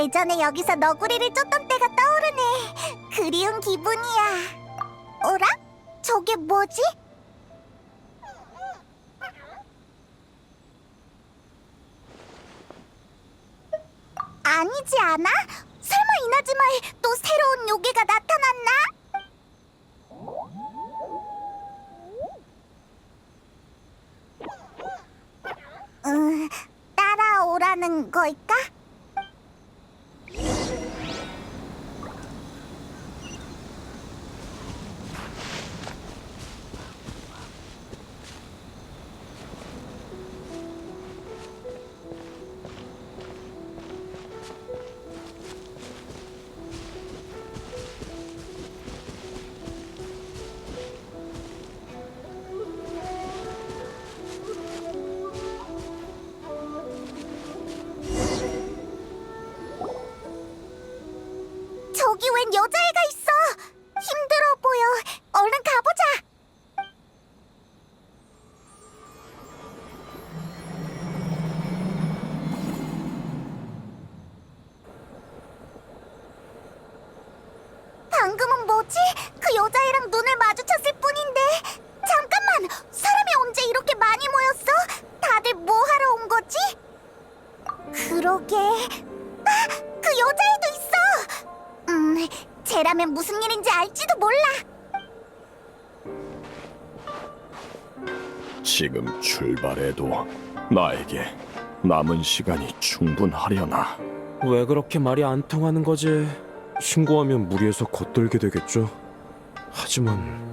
예전에 여기서 너구리를 쫓던 때가 떠오르네. 그리운 기분이야. 어라? 저게 뭐지? 아니지 않아? 설마 이나즈마에 또 새로운 요괴가 나타났나? 따라오라는 걸까? 저기 웬 여자애가 있어! 힘들어 보여. 얼른 가보자. 방금은 뭐지? 그 여자애랑 눈을 마주쳤을 뿐인데. 잠깐만! 사람이 언제 이렇게 많이 모였어? 다들 뭐 하러 온 거지? 그러게. 아! 그 여자애도 있어! 쟤라면 무슨 일인지 알지도 몰라. 지금 출발해도 나에게 남은 시간이 충분하려나? 왜 그렇게 말이 안 통하는 거지? 신고하면 무리해서 겉돌게 되겠죠? 하지만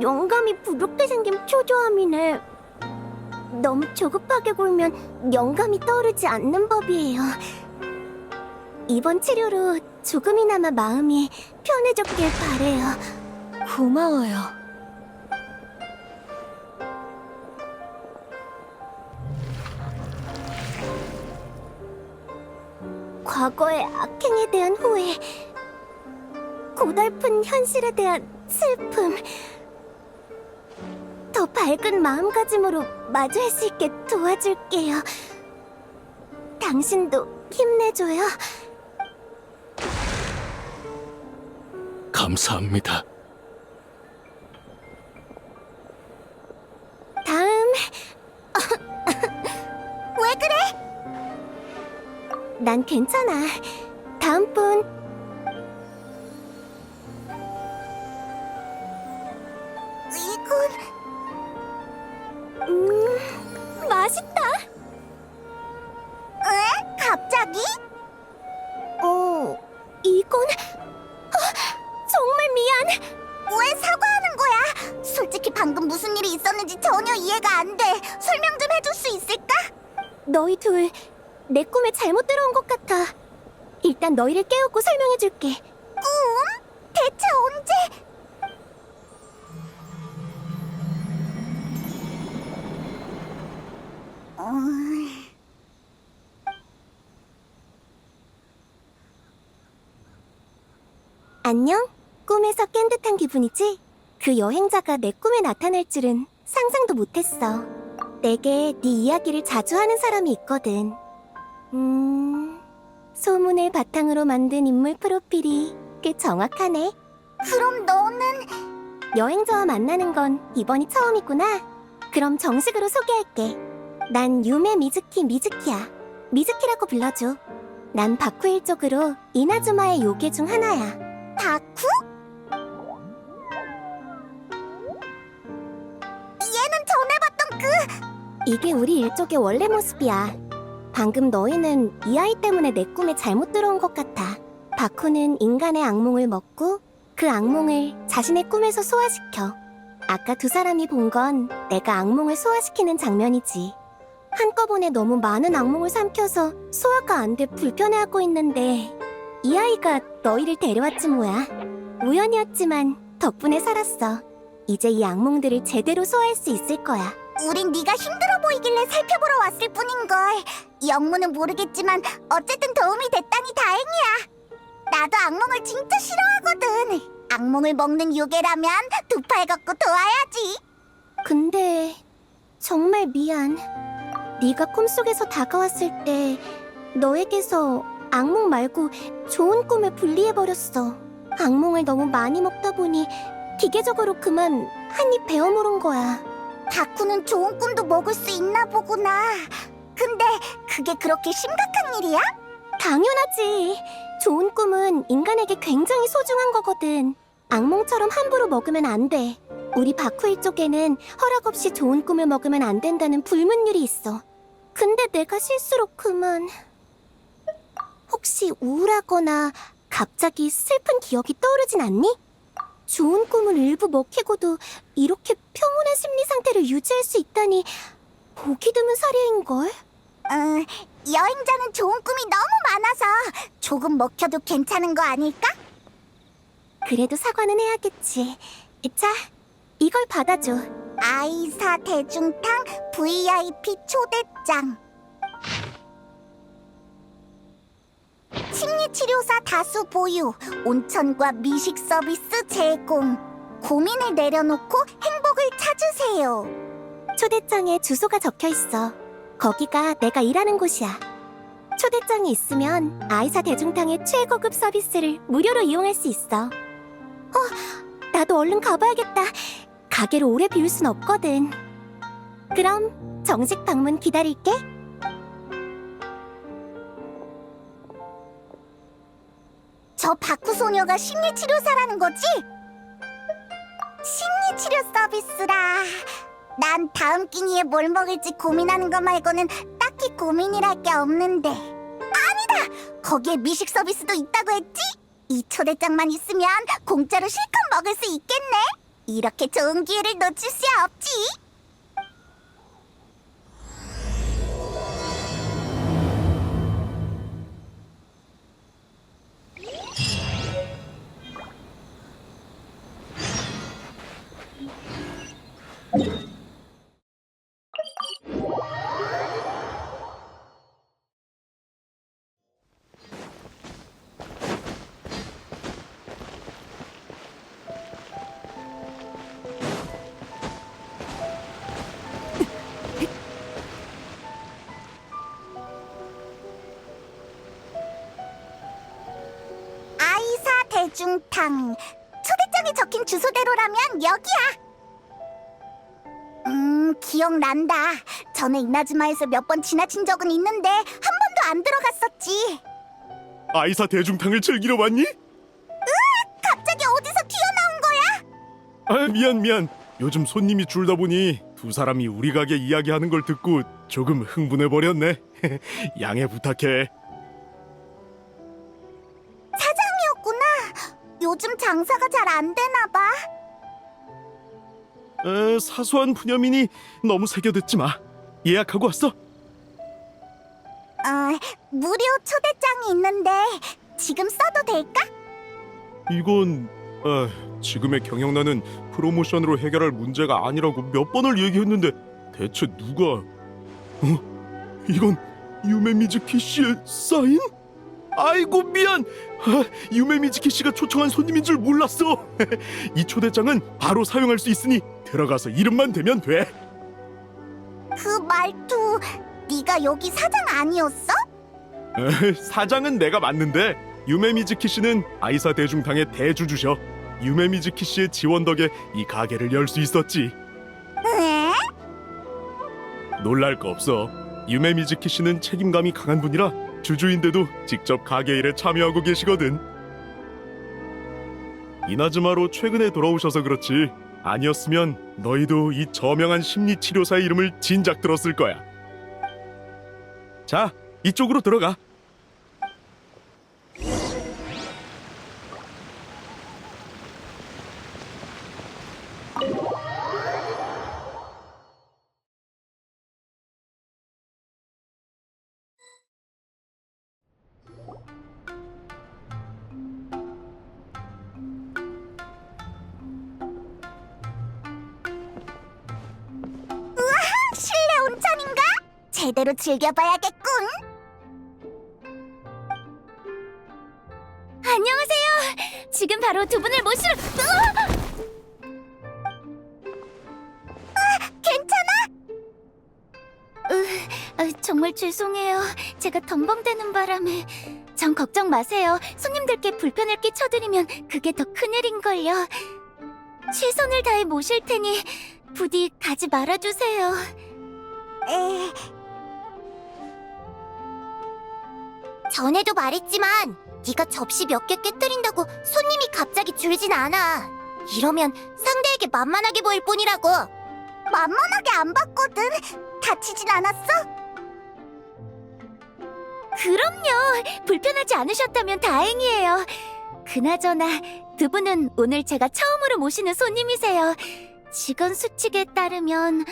영감이 부족해 생긴 초조함이네. 너무 조급하게 굴면 영감이 떠오르지 않는 법이에요. 이번 치료로 조금이나마 마음이 편해졌길 바래요. 고마워요. 과거의 악행에 대한 후회, 고달픈 현실에 대한 슬픔, 더 밝은 마음가짐으로 마주할 수 있게 도와줄게요. 당신도 힘내줘요. 감사합니다. 다음... 왜 그래? 난 괜찮아. 다음 분... 이건... 맛있다. 에? 갑자기? 이건... 정말 미안. 왜 사과하는 거야? 솔직히 방금 무슨 일이 있었는지 전혀 이해가 안 돼. 설명 좀 해줄 수 있을까? 너희 둘, 내 꿈에 잘못 들어온 것 같아. 일단 너희를 깨우고 설명해줄게. 꿈? 대체 언제? 안녕? 꿈에서 깬 듯한 기분이지? 그 여행자가 내 꿈에 나타날 줄은 상상도 못했어. 내게 네 이야기를 자주 하는 사람이 있거든. 소문을 바탕으로 만든 인물 프로필이 꽤 정확하네. 그럼 너는... 여행자와 만나는 건 이번이 처음이구나. 그럼 정식으로 소개할게. 난 유메 미즈키야. 미즈키라고 불러줘. 난 바쿠 일족으로 이나즈마의 요괴 중 하나야. 바쿠? 얘는 전에 봤던 이게 우리 일족의 원래 모습이야. 방금 너희는 이 아이 때문에 내 꿈에 잘못 들어온 것 같아. 바쿠는 인간의 악몽을 먹고 그 악몽을 자신의 꿈에서 소화시켜. 아까 두 사람이 본 건 내가 악몽을 소화시키는 장면이지. 한꺼번에 너무 많은 악몽을 삼켜서 소화가 안 돼 불편해하고 있는데 이 아이가 너희를 데려왔지 뭐야. 우연이었지만 덕분에 살았어. 이제 이 악몽들을 제대로 소화할 수 있을 거야. 우린 네가 힘들어 보이길래 살펴보러 왔을 뿐인걸. 영문은 모르겠지만 어쨌든 도움이 됐다니 다행이야. 나도 악몽을 진짜 싫어하거든. 악몽을 먹는 요괴라면 두 팔 걷고 도와야지. 근데 정말 미안. 네가 꿈속에서 다가왔을 때 너에게서 악몽 말고 좋은 꿈을 분리해버렸어. 악몽을 너무 많이 먹다 보니 기계적으로 그만 한 입 베어 물은 거야. 다쿠는 좋은 꿈도 먹을 수 있나 보구나. 근데 그게 그렇게 심각한 일이야? 당연하지. 좋은 꿈은 인간에게 굉장히 소중한 거거든. 악몽처럼 함부로 먹으면 안 돼. 우리 바쿠이 쪽에는 허락 없이 좋은 꿈을 먹으면 안 된다는 불문율이 있어. 근데 내가 실수로 그만... 혹시 우울하거나 갑자기 슬픈 기억이 떠오르진 않니? 좋은 꿈을 일부 먹히고도 이렇게 평온한 심리 상태를 유지할 수 있다니 보기 드문 사례인걸? 여행자는 좋은 꿈이 너무 많아서 조금 먹혀도 괜찮은 거 아닐까? 그래도 사과는 해야겠지. 자, 이걸 받아줘. 아이사 대중탕 VIP 초대장. 심리치료사 다수 보유, 온천과 미식 서비스 제공. 고민을 내려놓고 행복을 찾으세요. 초대장에 주소가 적혀 있어. 거기가 내가 일하는 곳이야. 초대장이 있으면 아이사 대중탕의 최고급 서비스를 무료로 이용할 수 있어. 나도 얼른 가봐야겠다. 가게를 오래 비울 순 없거든. 그럼 정식 방문 기다릴게. 저 바쿠 소녀가 심리치료사라는 거지? 심리치료 서비스라. 난 다음 끼니에 뭘 먹을지 고민하는 거 말고는 딱히 고민이랄 게 없는데. 아니다! 거기에 미식 서비스도 있다고 했지? 이 초대장만 있으면 공짜로 실컷 먹을 수 있겠네? 이렇게 좋은 기회를 놓칠 수 없지! 아이사 대중탕. 초대장에 적힌 주소대로라면 여기야. 기억난다. 전에 이나즈마에서 몇 번 지나친 적은 있는데 한 번도 안 들어갔었지. 아이사 대중탕을 즐기러 왔니? 갑자기 어디서 튀어나온 거야? 미안. 요즘 손님이 줄다 보니 두 사람이 우리 가게 이야기하는 걸 듣고 조금 흥분해버렸네. 양해 부탁해. 사장이었구나. 요즘 장사가 잘 안 되나 봐. 사소한 푸념이니 너무 새겨듣지 마. 예약하고 왔어? 무료 초대장이 있는데 지금 써도 될까? 이건 지금의 경영난은 프로모션으로 해결할 문제가 아니라고 몇 번을 얘기했는데 대체 누가... 이건 유메 미즈키 씨의 사인? 아이고 미안. 유메 미즈키 씨가 초청한 손님인 줄 몰랐어. 이 초대장은 바로 사용할 수 있으니 들어가서 이름만 대면 돼. 그 말투, 네가 여기 사장 아니었어? 사장은 내가 맞는데 유메 미즈키 씨는 아이사 대중탕의 대주주셔. 유메 미즈키 씨의 지원 덕에 이 가게를 열 수 있었지. 에? 놀랄 거 없어. 유메 미즈키 씨는 책임감이 강한 분이라 주주인데도 직접 가게 일에 참여하고 계시거든. 이나즈마로 최근에 돌아오셔서 그렇지 아니었으면 너희도 이 저명한 심리치료사의 이름을 진작 들었을 거야. 자, 이쪽으로 들어가. 실내 온천인가? 제대로 즐겨봐야겠군. 안녕하세요. 지금 바로 두 분을 모시러... 괜찮아? 정말 죄송해요. 제가 덤벙대는 바람에. 전 걱정 마세요. 손님들께 불편을 끼쳐드리면 그게 더 큰일인걸요. 최선을 다해 모실 테니 부디 가지 말아주세요. 전에도 말했지만 네가 접시 몇 개 깨뜨린다고 손님이 갑자기 줄진 않아. 이러면 상대에게 만만하게 보일 뿐이라고. 만만하게 안 봤거든. 다치진 않았어? 그럼요. 불편하지 않으셨다면 다행이에요. 그나저나 두 분은 오늘 제가 처음으로 모시는 손님이세요. 직원 수칙에 따르면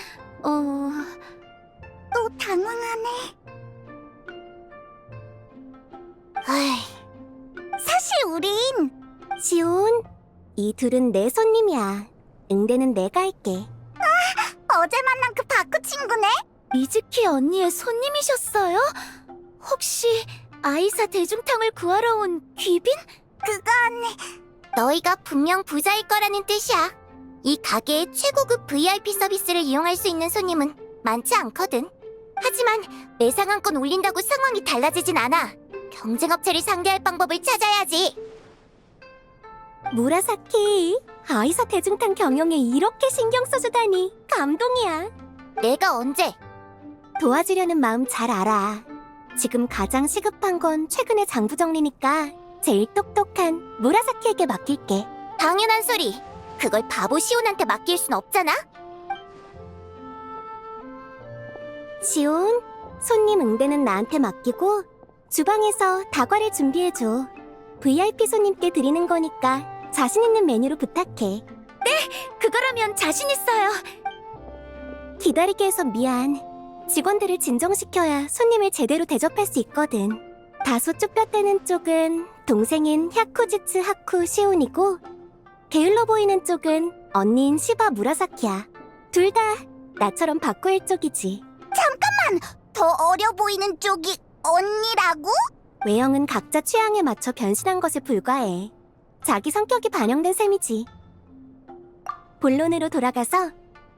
또 당황하네. 사실 우린 지온, 이 둘은 내 손님이야. 응대는 내가 할게. 어제 만난 그 바쿠 친구네? 미즈키 언니의 손님이셨어요? 혹시 아이사 대중탕을 구하러 온 귀빈? 그건... 너희가 분명 부자일 거라는 뜻이야. 이 가게의 최고급 VIP 서비스를 이용할 수 있는 손님은 많지 않거든. 하지만 내 상한권 올린다고 상황이 달라지진 않아. 경쟁업체를 상대할 방법을 찾아야지. 무라사키, 아이사 대중탕 경영에 이렇게 신경 써주다니 감동이야. 내가 언제? 도와주려는 마음 잘 알아. 지금 가장 시급한 건 최근의 장부 정리니까 제일 똑똑한 무라사키에게 맡길게. 당연한 소리. 그걸 바보 시온한테 맡길 순 없잖아. 시온, 손님 응대는 나한테 맡기고 주방에서 다과를 준비해줘. VIP 손님께 드리는 거니까 자신 있는 메뉴로 부탁해. 네, 그거라면 자신 있어요. 기다리게 해서 미안. 직원들을 진정시켜야 손님을 제대로 대접할 수 있거든. 다소 쭈뼛대는 쪽은 동생인 야쿠지츠 하쿠 시온이고 게을러 보이는 쪽은 언니인 시바 무라사키야. 둘 다 나처럼 바꾸일 쪽이지. 잠깐만! 더 어려 보이는 쪽이 언니라고? 외형은 각자 취향에 맞춰 변신한 것에 불과해. 자기 성격이 반영된 셈이지. 본론으로 돌아가서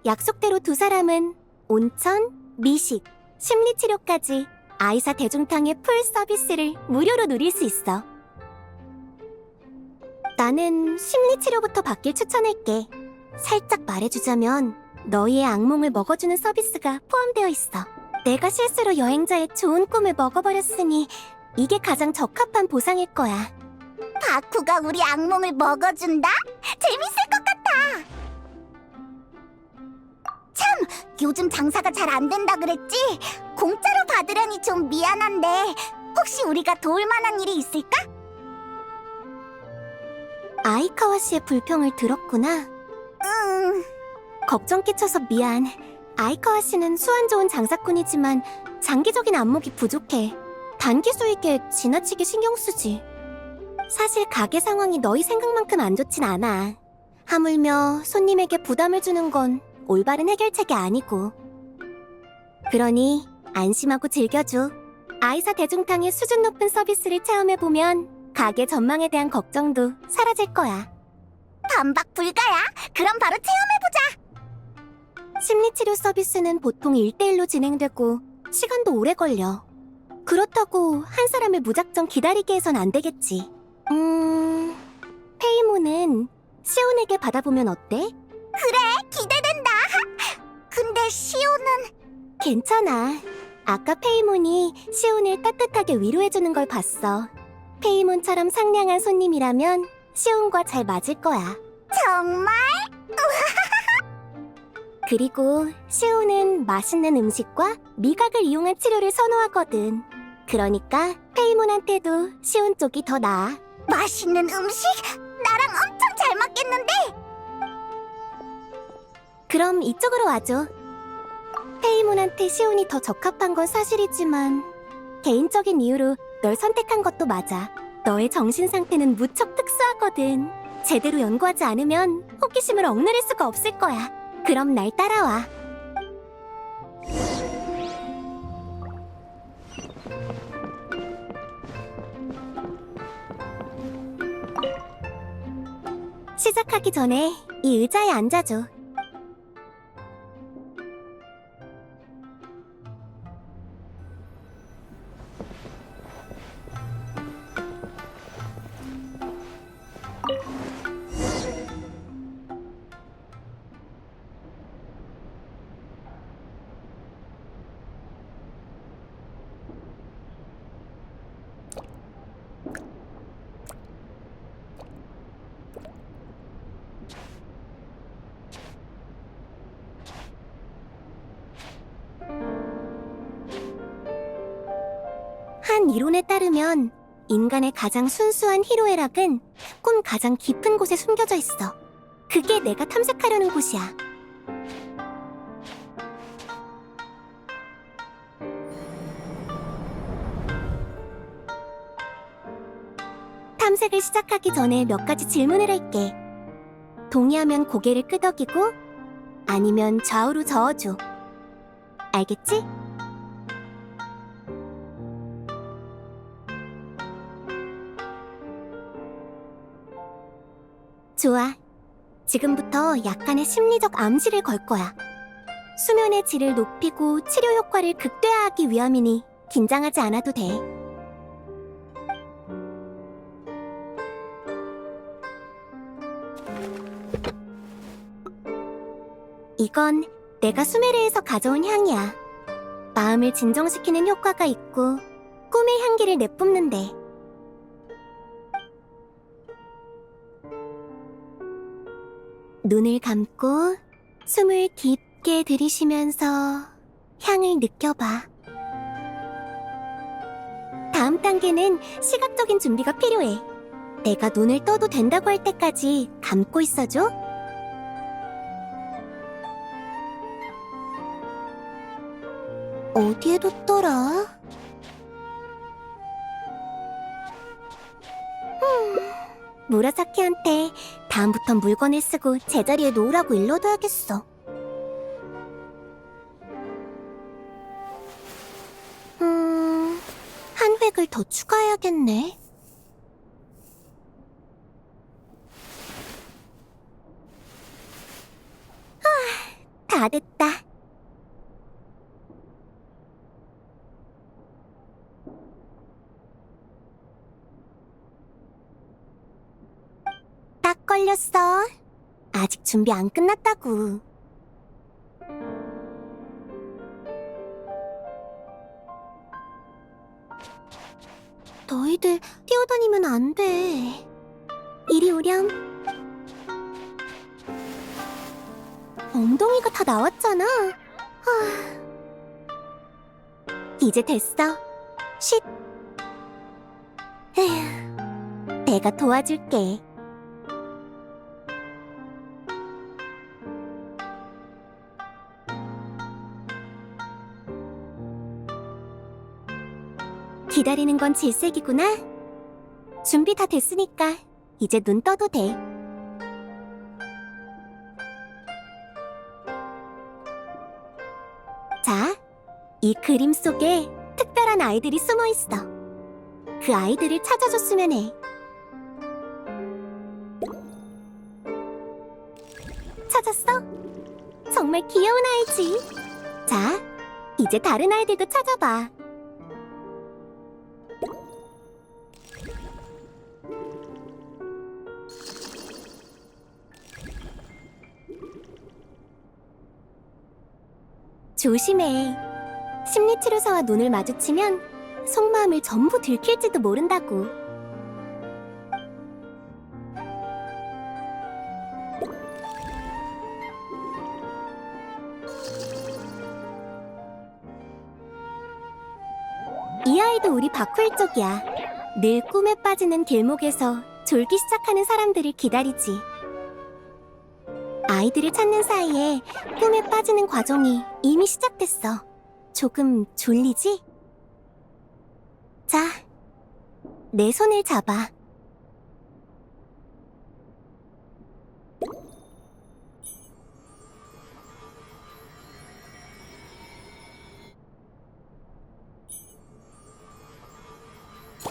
약속대로 두 사람은 온천, 미식, 심리치료까지 아이사 대중탕의 풀 서비스를 무료로 누릴 수 있어. 나는 심리치료부터 받길 추천할게. 살짝 말해주자면 너희의 악몽을 먹어주는 서비스가 포함되어 있어. 내가 실수로 여행자의 좋은 꿈을 먹어버렸으니 이게 가장 적합한 보상일 거야. 바쿠가 우리 악몽을 먹어준다? 재밌을 것 같아! 참! 요즘 장사가 잘 안 된다 그랬지? 공짜로 받으려니 좀 미안한데 혹시 우리가 도울 만한 일이 있을까? 아이카와 씨의 불평을 들었구나. 걱정 끼쳐서 미안. 아이카와 씨는 수완 좋은 장사꾼이지만 장기적인 안목이 부족해. 단기 수익에 지나치게 신경 쓰지. 사실 가게 상황이 너희 생각만큼 안 좋진 않아. 하물며 손님에게 부담을 주는 건 올바른 해결책이 아니고. 그러니 안심하고 즐겨줘. 아이사 대중탕의 수준 높은 서비스를 체험해보면 가게 전망에 대한 걱정도 사라질 거야. 반박 불가야. 그럼 바로 체험해보자. 심리치료 서비스는 보통 1대1로 진행되고 시간도 오래 걸려. 그렇다고 한 사람을 무작정 기다리게 해선 안 되겠지. 페이모는 시온에게 받아보면 어때? 그래, 기대된다. 근데 시온은... 괜찮아. 아까 페이몬이 시온을 따뜻하게 위로해주는 걸 봤어. 페이몬처럼 상냥한 손님이라면 시온과 잘 맞을 거야. 정말? 그리고 시온은 맛있는 음식과 미각을 이용한 치료를 선호하거든. 그러니까 페이몬한테도 시온 쪽이 더 나아. 맛있는 음식? 나랑 엄청 잘 맞겠는데? 그럼 이쪽으로 와줘. 페이몬한테 시온이 더 적합한 건 사실이지만 개인적인 이유로 널 선택한 것도 맞아. 너의 정신 상태는 무척 특수하거든. 제대로 연구하지 않으면 호기심을 억누를 수가 없을 거야. 그럼 날 따라와. 시작하기 전에 이 의자에 앉아줘. 한 이론에 따르면 인간의 가장 순수한 희로애락은 꿈 가장 깊은 곳에 숨겨져 있어. 그게 내가 탐색하려는 곳이야. 탐색을 시작하기 전에 몇 가지 질문을 할게. 동의하면 고개를 끄덕이고, 아니면 좌우로 저어줘. 알겠지? 좋아. 지금부터 약간의 심리적 암시를 걸 거야. 수면의 질을 높이고 치료 효과를 극대화하기 위함이니 긴장하지 않아도 돼. 이건 내가 수메르에서 가져온 향이야. 마음을 진정시키는 효과가 있고 꿈의 향기를 내뿜는데. 눈을 감고 숨을 깊게 들이쉬면서 향을 느껴봐. 다음 단계는 시각적인 준비가 필요해. 내가 눈을 떠도 된다고 할 때까지 감고 있어줘. 어디에 뒀더라? 무라사키한테 다음부턴 물건을 쓰고 제자리에 놓으라고 일러둬야겠어. 한 획을 더 추가해야겠네. 다 됐다. 딱 걸렸어. 아직 준비 안 끝났다고. 너희들 뛰어다니면 안 돼. 이리 오렴. 엉덩이가 다 나왔잖아. 이제 됐어. 쉿. 에휴, 내가 도와줄게. 기다리는 건 질색이구나. 준비 다 됐으니까 이제 눈 떠도 돼. 자, 이 그림 속에 특별한 아이들이 숨어 있어. 그 아이들을 찾아줬으면 해. 찾았어? 정말 귀여운 아이지. 자, 이제 다른 아이들도 찾아봐. 조심해. 심리치료사와 눈을 마주치면 속마음을 전부 들킬지도 모른다고. 이 아이도 우리 바쿠일 쪽이야. 늘 꿈에 빠지는 길목에서 졸기 시작하는 사람들을 기다리지. 아이들을 찾는 사이에 꿈에 빠지는 과정이 이미 시작됐어. 조금 졸리지? 자, 내 손을 잡아.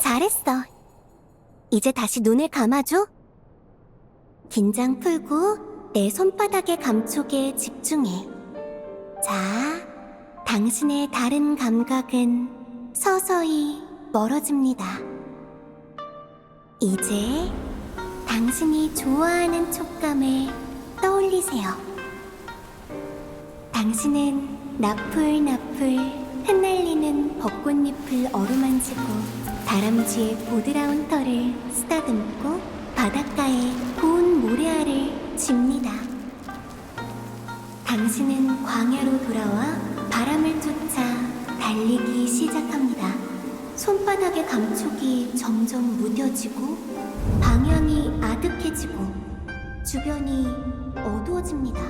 잘했어. 이제 다시 눈을 감아줘. 긴장 풀고 내 손바닥의 감촉에 집중해. 자, 당신의 다른 감각은 서서히 멀어집니다. 이제 당신이 좋아하는 촉감을 떠올리세요. 당신은 나풀나풀 흩날리는 벚꽃잎을 어루만지고 다람쥐의 보드라운 털을 쓰다듬고 바닷가에 고운 모래알을 줍니다. 당신은 광야로 돌아와 바람을 쫓아 달리기 시작합니다. 손바닥의 감촉이 점점 무뎌지고 방향이 아득해지고 주변이 어두워집니다.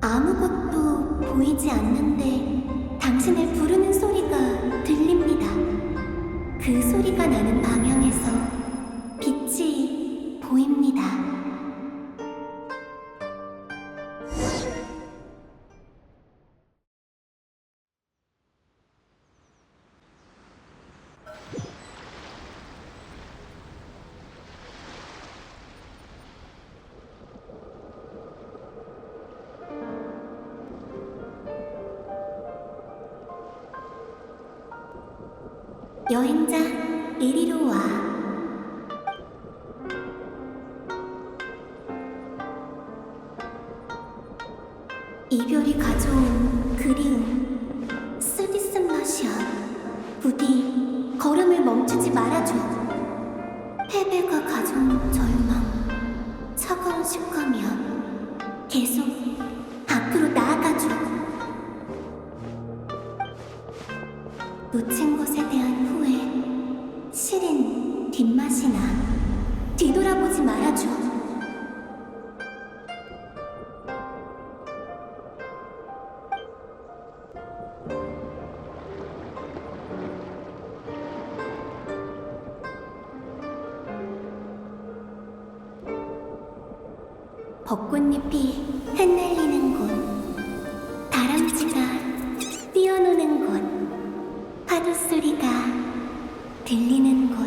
아무것도 보이지 않는데 당신을 부르는 소리가 들립니다. 그 소리가 나는 방향에서 빛이 보입니다. 여행자, 이리로 와. 이별이 가져온 그리움, 쓰디쓴 맛이야. 부디 걸음을 멈추지 말아줘. 패배가 가져온 절망, 차가운 식감이야. 계속 앞으로 나아가줘. 놓친 것에 대한 후회, 시린 뒷맛이 나. 뒤돌아보지 말아줘. 벚꽃잎이 흩날리는 곳, 다람쥐가 뛰어노는 곳, 파도 소리가 들리는 곳.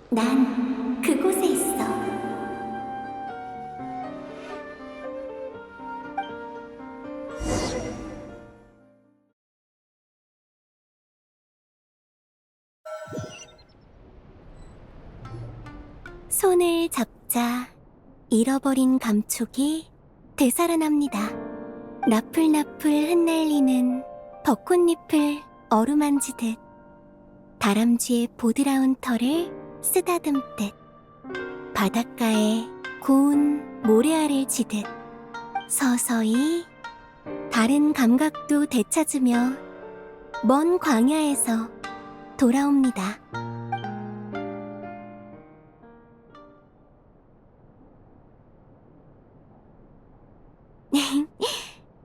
난 그곳에 있어. 손을 잡자 잃어버린 감촉이 되살아납니다. 나풀나풀 흩날리는 벚꽃잎을 어루만지듯 다람쥐의 보드라운 털을 쓰다듬듯 바닷가에 고운 모래알을 지듯 서서히 다른 감각도 되찾으며 먼 광야에서 돌아옵니다.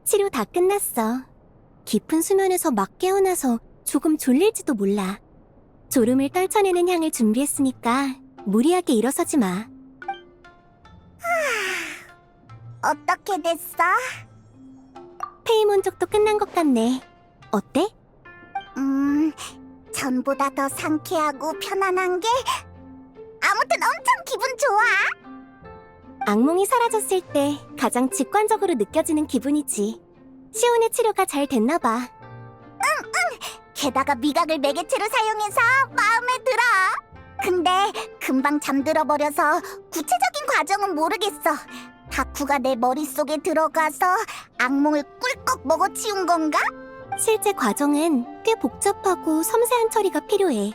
치료 다 끝났어. 깊은 수면에서 막 깨어나서 조금 졸릴지도 몰라. 졸음을 떨쳐내는 향을 준비했으니까 무리하게 일어서지 마. 어떻게 됐어? 페이몬족도 끝난 것 같네. 어때? 전보다 더 상쾌하고 편안한 게 아무튼 엄청 기분 좋아. 악몽이 사라졌을 때 가장 직관적으로 느껴지는 기분이지. 시온의 치료가 잘 됐나 봐. 게다가 미각을 매개체로 사용해서 마음에 들어. 근데 금방 잠들어 버려서 구체적인 과정은 모르겠어. 다쿠가 내 머릿속에 들어가서 악몽을 꿀꺽 먹어치운 건가? 실제 과정은 꽤 복잡하고 섬세한 처리가 필요해.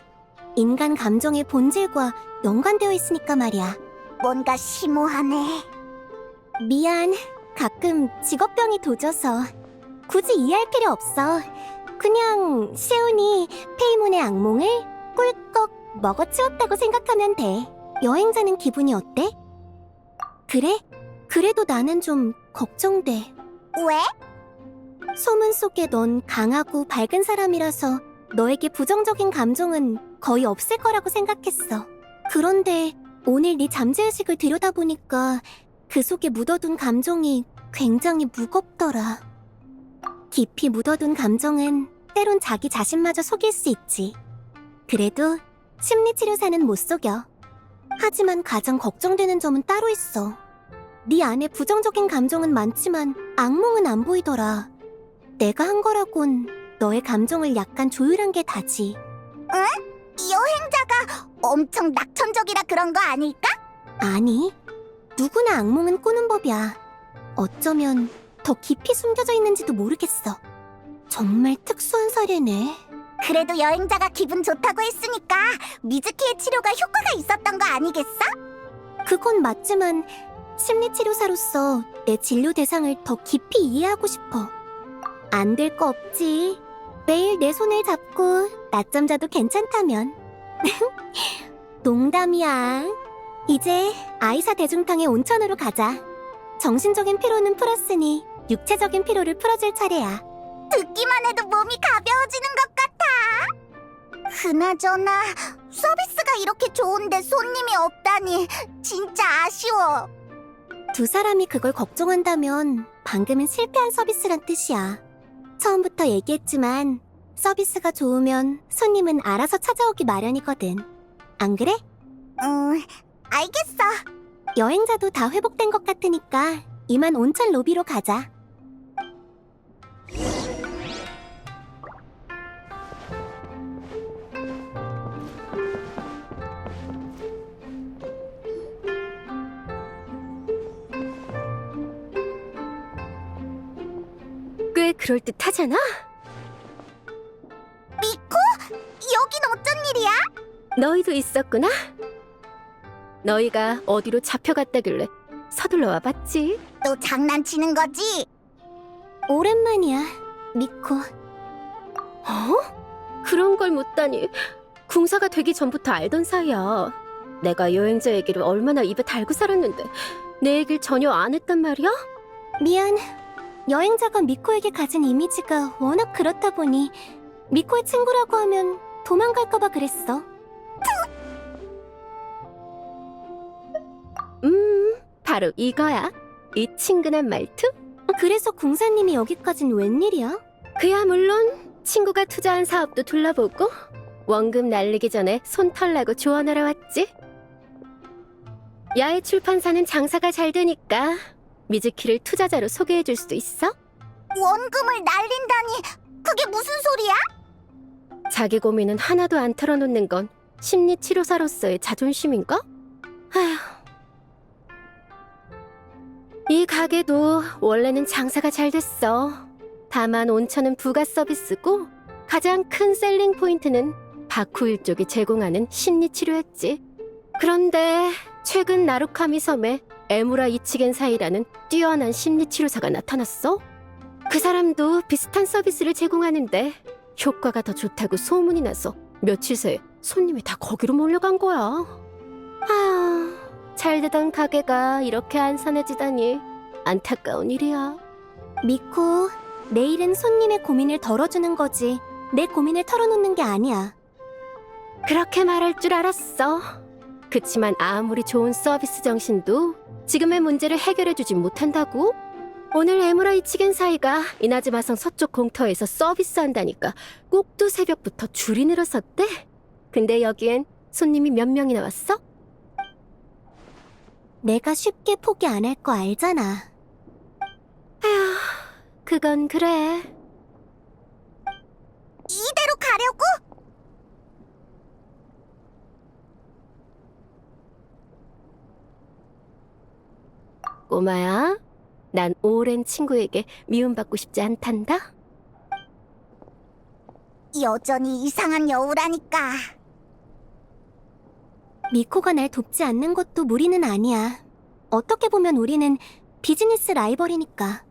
인간 감정의 본질과 연관되어 있으니까 말이야. 뭔가 심오하네. 미안. 가끔 직업병이 도져서 굳이 이해할 필요 없어. 그냥 시온이 페이몬의 악몽을 꿀꺽 먹어치웠다고 생각하면 돼. 여행자는 기분이 어때? 그래? 그래도 나는 좀 걱정돼. 왜? 소문 속에 넌 강하고 밝은 사람이라서 너에게 부정적인 감정은 거의 없을 거라고 생각했어. 그런데 오늘 네 잠재의식을 들여다보니까 그 속에 묻어둔 감정이 굉장히 무겁더라. 깊이 묻어둔 감정은 때론 자기 자신마저 속일 수 있지. 그래도 심리치료사는 못 속여. 하지만 가장 걱정되는 점은 따로 있어. 네 안에 부정적인 감정은 많지만 악몽은 안 보이더라. 내가 한 거라곤 너의 감정을 약간 조율한 게 다지. 여행자가 엄청 낙천적이라 그런 거 아닐까? 아니, 누구나 악몽은 꾸는 법이야. 어쩌면 더 깊이 숨겨져 있는지도 모르겠어. 정말 특수한 사례네. 그래도 여행자가 기분 좋다고 했으니까 미즈키의 치료가 효과가 있었던 거 아니겠어? 그건 맞지만 심리치료사로서 내 진료 대상을 더 깊이 이해하고 싶어. 안 될 거 없지. 매일 내 손을 잡고 낮잠 자도 괜찮다면. 농담이야. 이제 아이사 대중탕의 온천으로 가자. 정신적인 피로는 풀었으니 육체적인 피로를 풀어줄 차례야. 듣기만 해도 몸이 가벼워지는 것 같아. 그나저나 서비스가 이렇게 좋은데 손님이 없다니 진짜 아쉬워. 두 사람이 그걸 걱정한다면 방금은 실패한 서비스란 뜻이야. 처음부터 얘기했지만 서비스가 좋으면 손님은 알아서 찾아오기 마련이거든. 안 그래? 알겠어. 여행자도 다 회복된 것 같으니까 이만 온천 로비로 가자. 꽤 그럴듯하잖아? 미코? 여긴 어쩐 일이야? 너희도 있었구나? 너희가 어디로 잡혀갔다길래 서둘러 와봤지? 또 장난치는 거지? 오랜만이야, 미코. 어? 그런 걸 묻다니. 궁사가 되기 전부터 알던 사이야. 내가 여행자 얘기를 얼마나 입에 달고 살았는데 내 얘길 전혀 안 했단 말이야? 미안. 여행자가 미코에게 가진 이미지가 워낙 그렇다 보니 미코의 친구라고 하면 도망갈까봐 그랬어. 바로 이거야. 이 친근한 말투? 그래서 궁사님이 여기까진 웬일이야? 그야 물론 친구가 투자한 사업도 둘러보고 원금 날리기 전에 손 털라고 조언하러 왔지. 야외 출판사는 장사가 잘 되니까 미즈키를 투자자로 소개해줄 수도 있어? 원금을 날린다니 그게 무슨 소리야? 자기 고민은 하나도 안 털어놓는 건 심리치료사로서의 자존심인가? 아휴. 이 가게도 원래는 장사가 잘 됐어. 다만 온천은 부가 서비스고 가장 큰 셀링 포인트는 바쿠일 쪽이 제공하는 심리치료였지. 그런데 최근 나루카미 섬에 에무라 이치겐 사이라는 뛰어난 심리치료사가 나타났어. 그 사람도 비슷한 서비스를 제공하는데 효과가 더 좋다고 소문이 나서 며칠 새에 손님이 다 거기로 몰려간 거야. 아휴, 잘 되던 가게가 이렇게 안산해지다니 안타까운 일이야. 미코, 내일은 손님의 고민을 덜어주는 거지 내 고민을 털어놓는 게 아니야. 그렇게 말할 줄 알았어. 그치만 아무리 좋은 서비스 정신도 지금의 문제를 해결해주지 못한다고? 오늘 에무라 이치겐 사이가 이나즈마성 서쪽 공터에서 서비스한다니까 꼭두 새벽부터 줄이 늘어섰대. 근데 여기엔 손님이 몇 명이나 왔어? 내가 쉽게 포기 안 할 거 알잖아. 에휴, 그건 그래. 이대로 가려고? 꼬마야, 난 오랜 친구에게 미움받고 싶지 않단다? 여전히 이상한 여우라니까. 미코가 날 돕지 않는 것도 무리는 아니야. 어떻게 보면 우리는 비즈니스 라이벌이니까.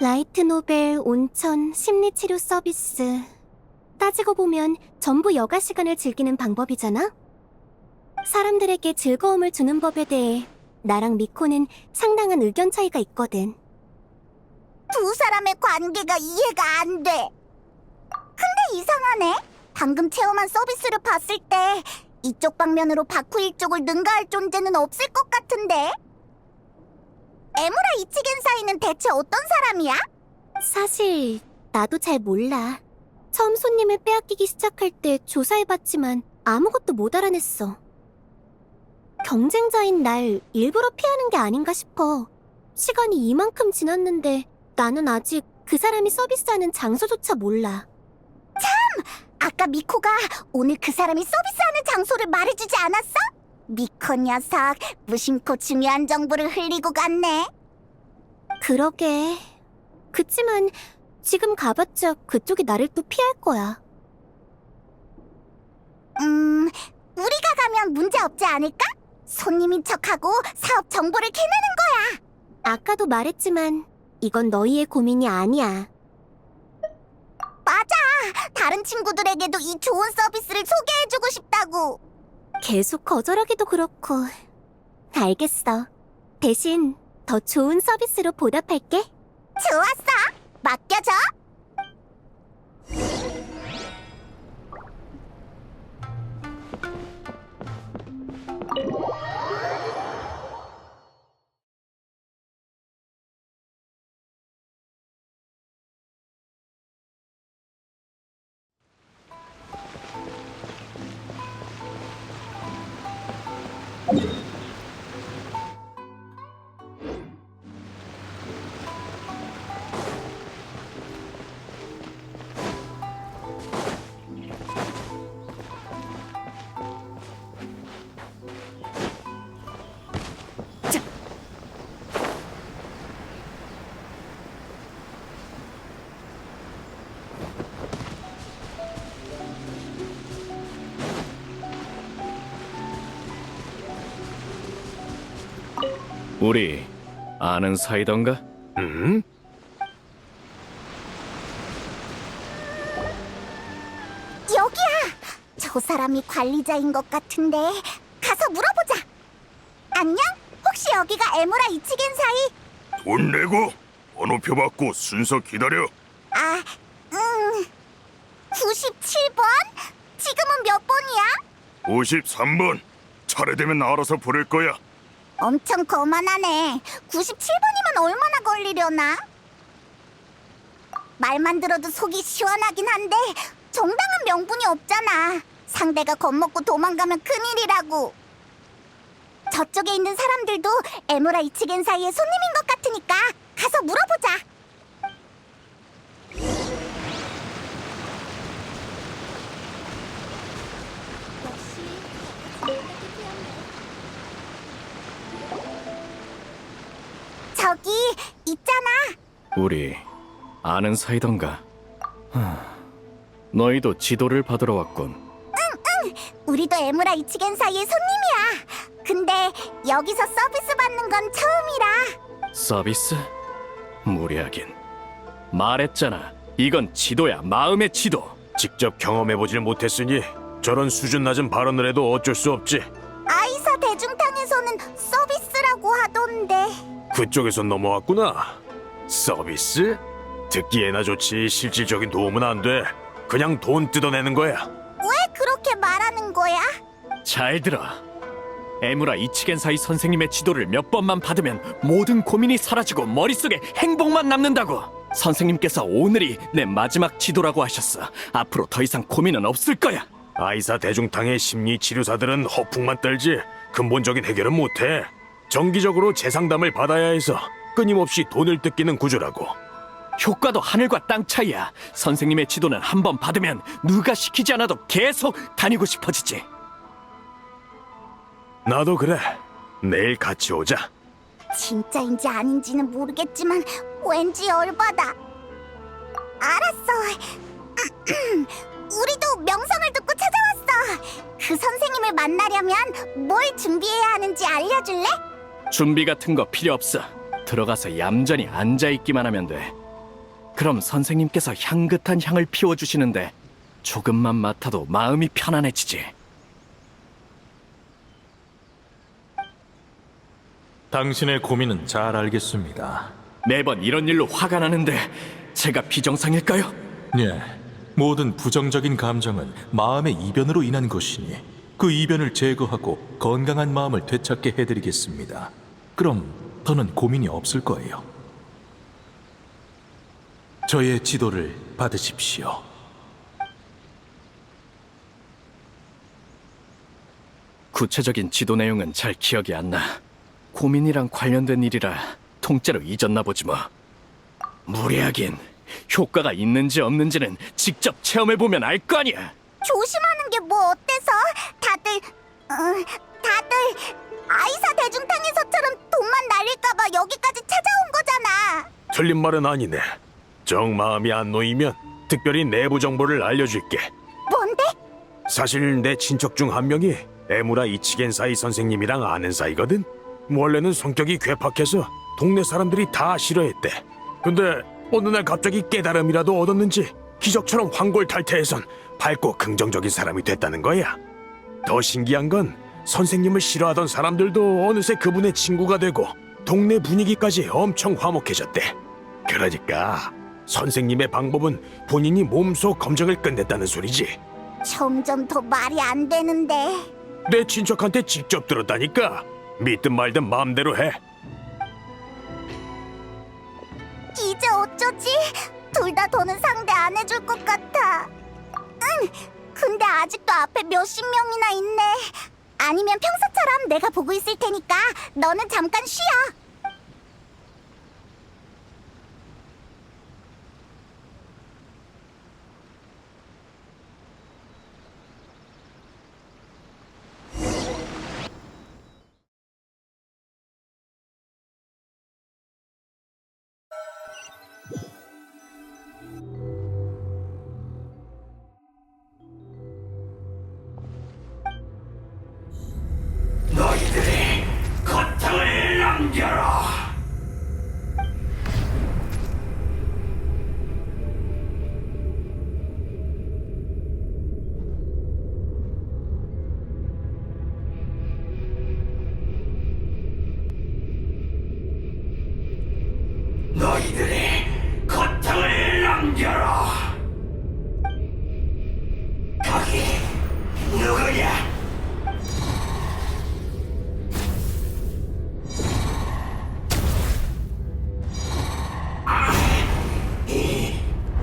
라이트 노벨, 온천, 심리치료 서비스. 따지고 보면 전부 여가 시간을 즐기는 방법이잖아? 사람들에게 즐거움을 주는 법에 대해 나랑 미코는 상당한 의견 차이가 있거든. 두 사람의 관계가 이해가 안 돼. 근데 이상하네. 방금 체험한 서비스를 봤을 때 이쪽 방면으로 바쿠일 쪽을 능가할 존재는 없을 것 같은데. 에무라 이치겐 사이는 대체 어떤 사람이야? 사실 나도 잘 몰라. 처음 손님을 빼앗기기 시작할 때 조사해봤지만 아무것도 못 알아냈어. 경쟁자인 날 일부러 피하는 게 아닌가 싶어. 시간이 이만큼 지났는데 나는 아직 그 사람이 서비스하는 장소조차 몰라. 아까 미코가 오늘 그 사람이 서비스하는 장소를 말해주지 않았어? 미코 녀석 무심코 중요한 정보를 흘리고 갔네. 그러게. 그치만 지금 가봤자 그쪽이 나를 또 피할 거야. 우리가 가면 문제 없지 않을까? 손님인 척하고 사업 정보를 캐내는 거야. 아까도 말했지만 이건 너희의 고민이 아니야. 맞아. 다른 친구들에게도 이 좋은 서비스를 소개해주고 싶다고. 계속 거절하기도 그렇고. 알겠어. 대신 더 좋은 서비스로 보답할게. 좋았어. 맡겨줘. 우리 아는 사이던가? 응? 여기야. 저 사람이 관리자인 것 같은데 가서 물어보자. 안녕? 혹시 여기가 에무라 이치겐 사이? 돈 내고 번호표 받고 순서 기다려. 97번? 지금은 몇 번이야? 53번. 차례되면 알아서 부를 거야. 엄청 거만하네. 97번이면 얼마나 걸리려나? 말만 들어도 속이 시원하긴 한데 정당한 명분이 없잖아. 상대가 겁먹고 도망가면 큰일이라고. 저쪽에 있는 사람들도 에무라 이치겐 사이의 손님인 것 같으니까 가서 물어보자. 저기 있잖아. 우리 아는 사이던가? 너희도 지도를 받으러 왔군. 우리도 에무라 이치겐 사이의 손님이야. 근데 여기서 서비스 받는 건 처음이라. 서비스? 무례하긴. 말했잖아. 이건 지도야, 마음의 지도. 직접 경험해보질 못했으니 저런 수준 낮은 발언을 해도 어쩔 수 없지. 아이사 대중탕에서는 서비스라고 하던데. 그쪽에서 넘어왔구나. 서비스? 듣기에나 좋지 실질적인 도움은 안 돼. 그냥 돈 뜯어내는 거야. 왜 그렇게 말하는 거야? 잘 들어. 에무라 이치겐 사이 선생님의 지도를 몇 번만 받으면 모든 고민이 사라지고 머릿속에 행복만 남는다고. 선생님께서 오늘이 내 마지막 지도라고 하셨어. 앞으로 더 이상 고민은 없을 거야. 아이사 대중탕의 심리치료사들은 허풍만 떨지 근본적인 해결은 못해. 정기적으로 재상담을 받아야 해서 끊임없이 돈을 뜯기는 구조라고. 효과도 하늘과 땅 차이야. 선생님의 지도는 한 번 받으면 누가 시키지 않아도 계속 다니고 싶어지지. 나도 그래. 내일 같이 오자. 진짜인지 아닌지는 모르겠지만 왠지 열받아. 알았어. 우리도 명성을 듣고 찾아왔어. 그 선생님을 만나려면 뭘 준비해야 하는지 알려줄래? 준비 같은 거 필요 없어. 들어가서 얌전히 앉아있기만 하면 돼. 그럼 선생님께서 향긋한 향을 피워주시는데 조금만 맡아도 마음이 편안해지지. 당신의 고민은 잘 알겠습니다. 매번 이런 일로 화가 나는데 제가 비정상일까요? 예, 모든 부정적인 감정은 마음의 이변으로 인한 것이니 그 이변을 제거하고 건강한 마음을 되찾게 해드리겠습니다. 그럼 더는 고민이 없을 거예요. 저의 지도를 받으십시오. 구체적인 지도 내용은 잘 기억이 안 나. 고민이랑 관련된 일이라 통째로 잊었나 보지 뭐. 무례하긴. 효과가 있는지 없는지는 직접 체험해보면 알 거 아니야. 조심하는 게 뭐 어때서? 다들 아이사 대중탕에서처럼 돈만 날릴까봐 여기까지 찾아온 거잖아. 틀린 말은 아니네. 정 마음이 안 놓이면 특별히 내부 정보를 알려줄게. 뭔데? 사실 내 친척 중 한 명이 에무라 이치겐사이 선생님이랑 아는 사이거든. 원래는 성격이 괴팍해서 동네 사람들이 다 싫어했대. 근데 어느 날 갑자기 깨달음이라도 얻었는지 기적처럼 황골탈퇴해선 밝고 긍정적인 사람이 됐다는 거야. 더 신기한 건 선생님을 싫어하던 사람들도 어느새 그분의 친구가 되고 동네 분위기까지 엄청 화목해졌대. 그러니까 선생님의 방법은 본인이 몸소 검정을 끝냈다는 소리지. 점점 더 말이 안 되는데. 내 친척한테 직접 들었다니까. 믿든 말든 마음대로 해. 이제 어쩌지? 둘 다 더는 상대 안 해줄 것 같아. 응, 근데 아직도 앞에 몇십 명이나 있네. 아니면 평소처럼 내가 보고 있을 테니까 너는 잠깐 쉬어. 너희들이 고통을 남겨라. 너희들이 고통을 남겨라. 거기 누구냐?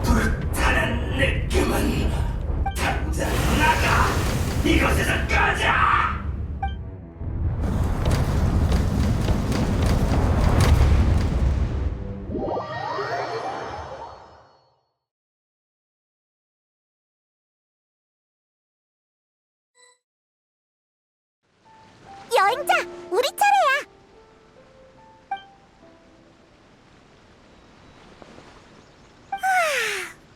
불타는 느낌은 당장 나가. 이곳에서 꺼져. 여행자, 우리 차례야.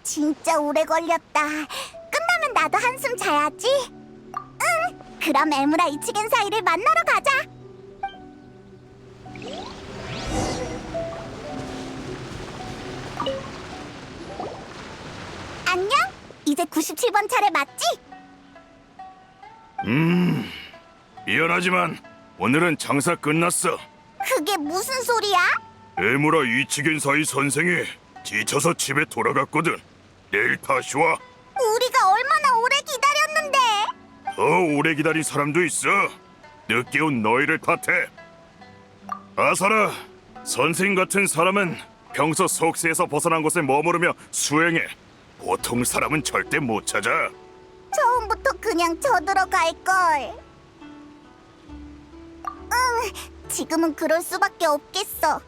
진짜 오래 걸렸다. 끝나면 나도 한숨 자야지. 응, 그럼 에무라 이치겐 사이를 만나러 가자. 안녕? 이제 97번 차례 맞지? 미안하지만 오늘은 장사 끝났어. 그게 무슨 소리야? 에무라 이치겐사이 선생이 지쳐서 집에 돌아갔거든. 내일 다시 와. 우리가 얼마나 오래 기다렸는데. 더 오래 기다린 사람도 있어. 늦게 온 너희를 탓해. 아사라, 선생 같은 사람은 평소 속세에서 벗어난 곳에 머무르며 수행해. 보통 사람은 절대 못 찾아. 처음부터 그냥 쳐들어갈걸. 응, 지금은 그럴 수밖에 없겠어.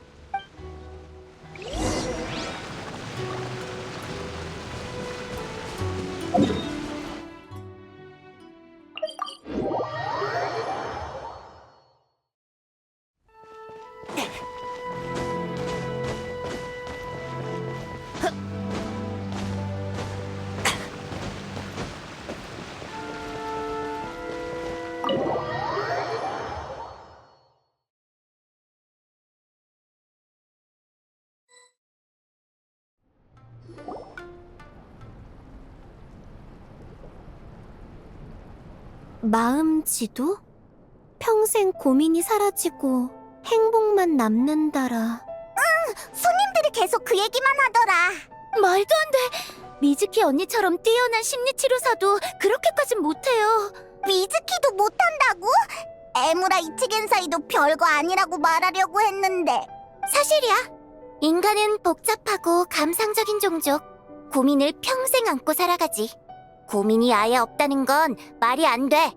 마음 지도? 평생 고민이 사라지고 행복만 남는다라. 손님들이 계속 그 얘기만 하더라. 말도 안 돼. 미즈키 언니처럼 뛰어난 심리치료사도 그렇게까진 못해요. 미즈키도 못한다고? 에무라 이치겐 사이도 별거 아니라고 말하려고 했는데. 사실이야. 인간은 복잡하고 감상적인 종족. 고민을 평생 안고 살아가지. 고민이 아예 없다는 건 말이 안 돼.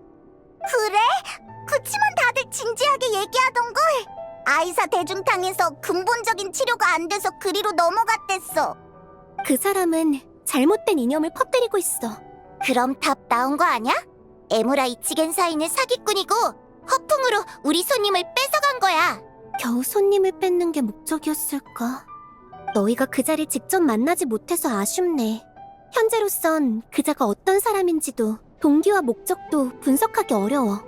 그래? 그치만 다들 진지하게 얘기하던걸. 아이사 대중탕에서 근본적인 치료가 안 돼서 그리로 넘어갔댔어. 그 사람은 잘못된 이념을 퍼뜨리고 있어. 그럼 답 나온 거 아냐? 에무라 이치겐 사이는 사기꾼이고 허풍으로 우리 손님을 뺏어간 거야. 겨우 손님을 뺏는 게 목적이었을까? 너희가 그자를 직접 만나지 못해서 아쉽네. 현재로선 그자가 어떤 사람인지도 동기와 목적도 분석하기 어려워.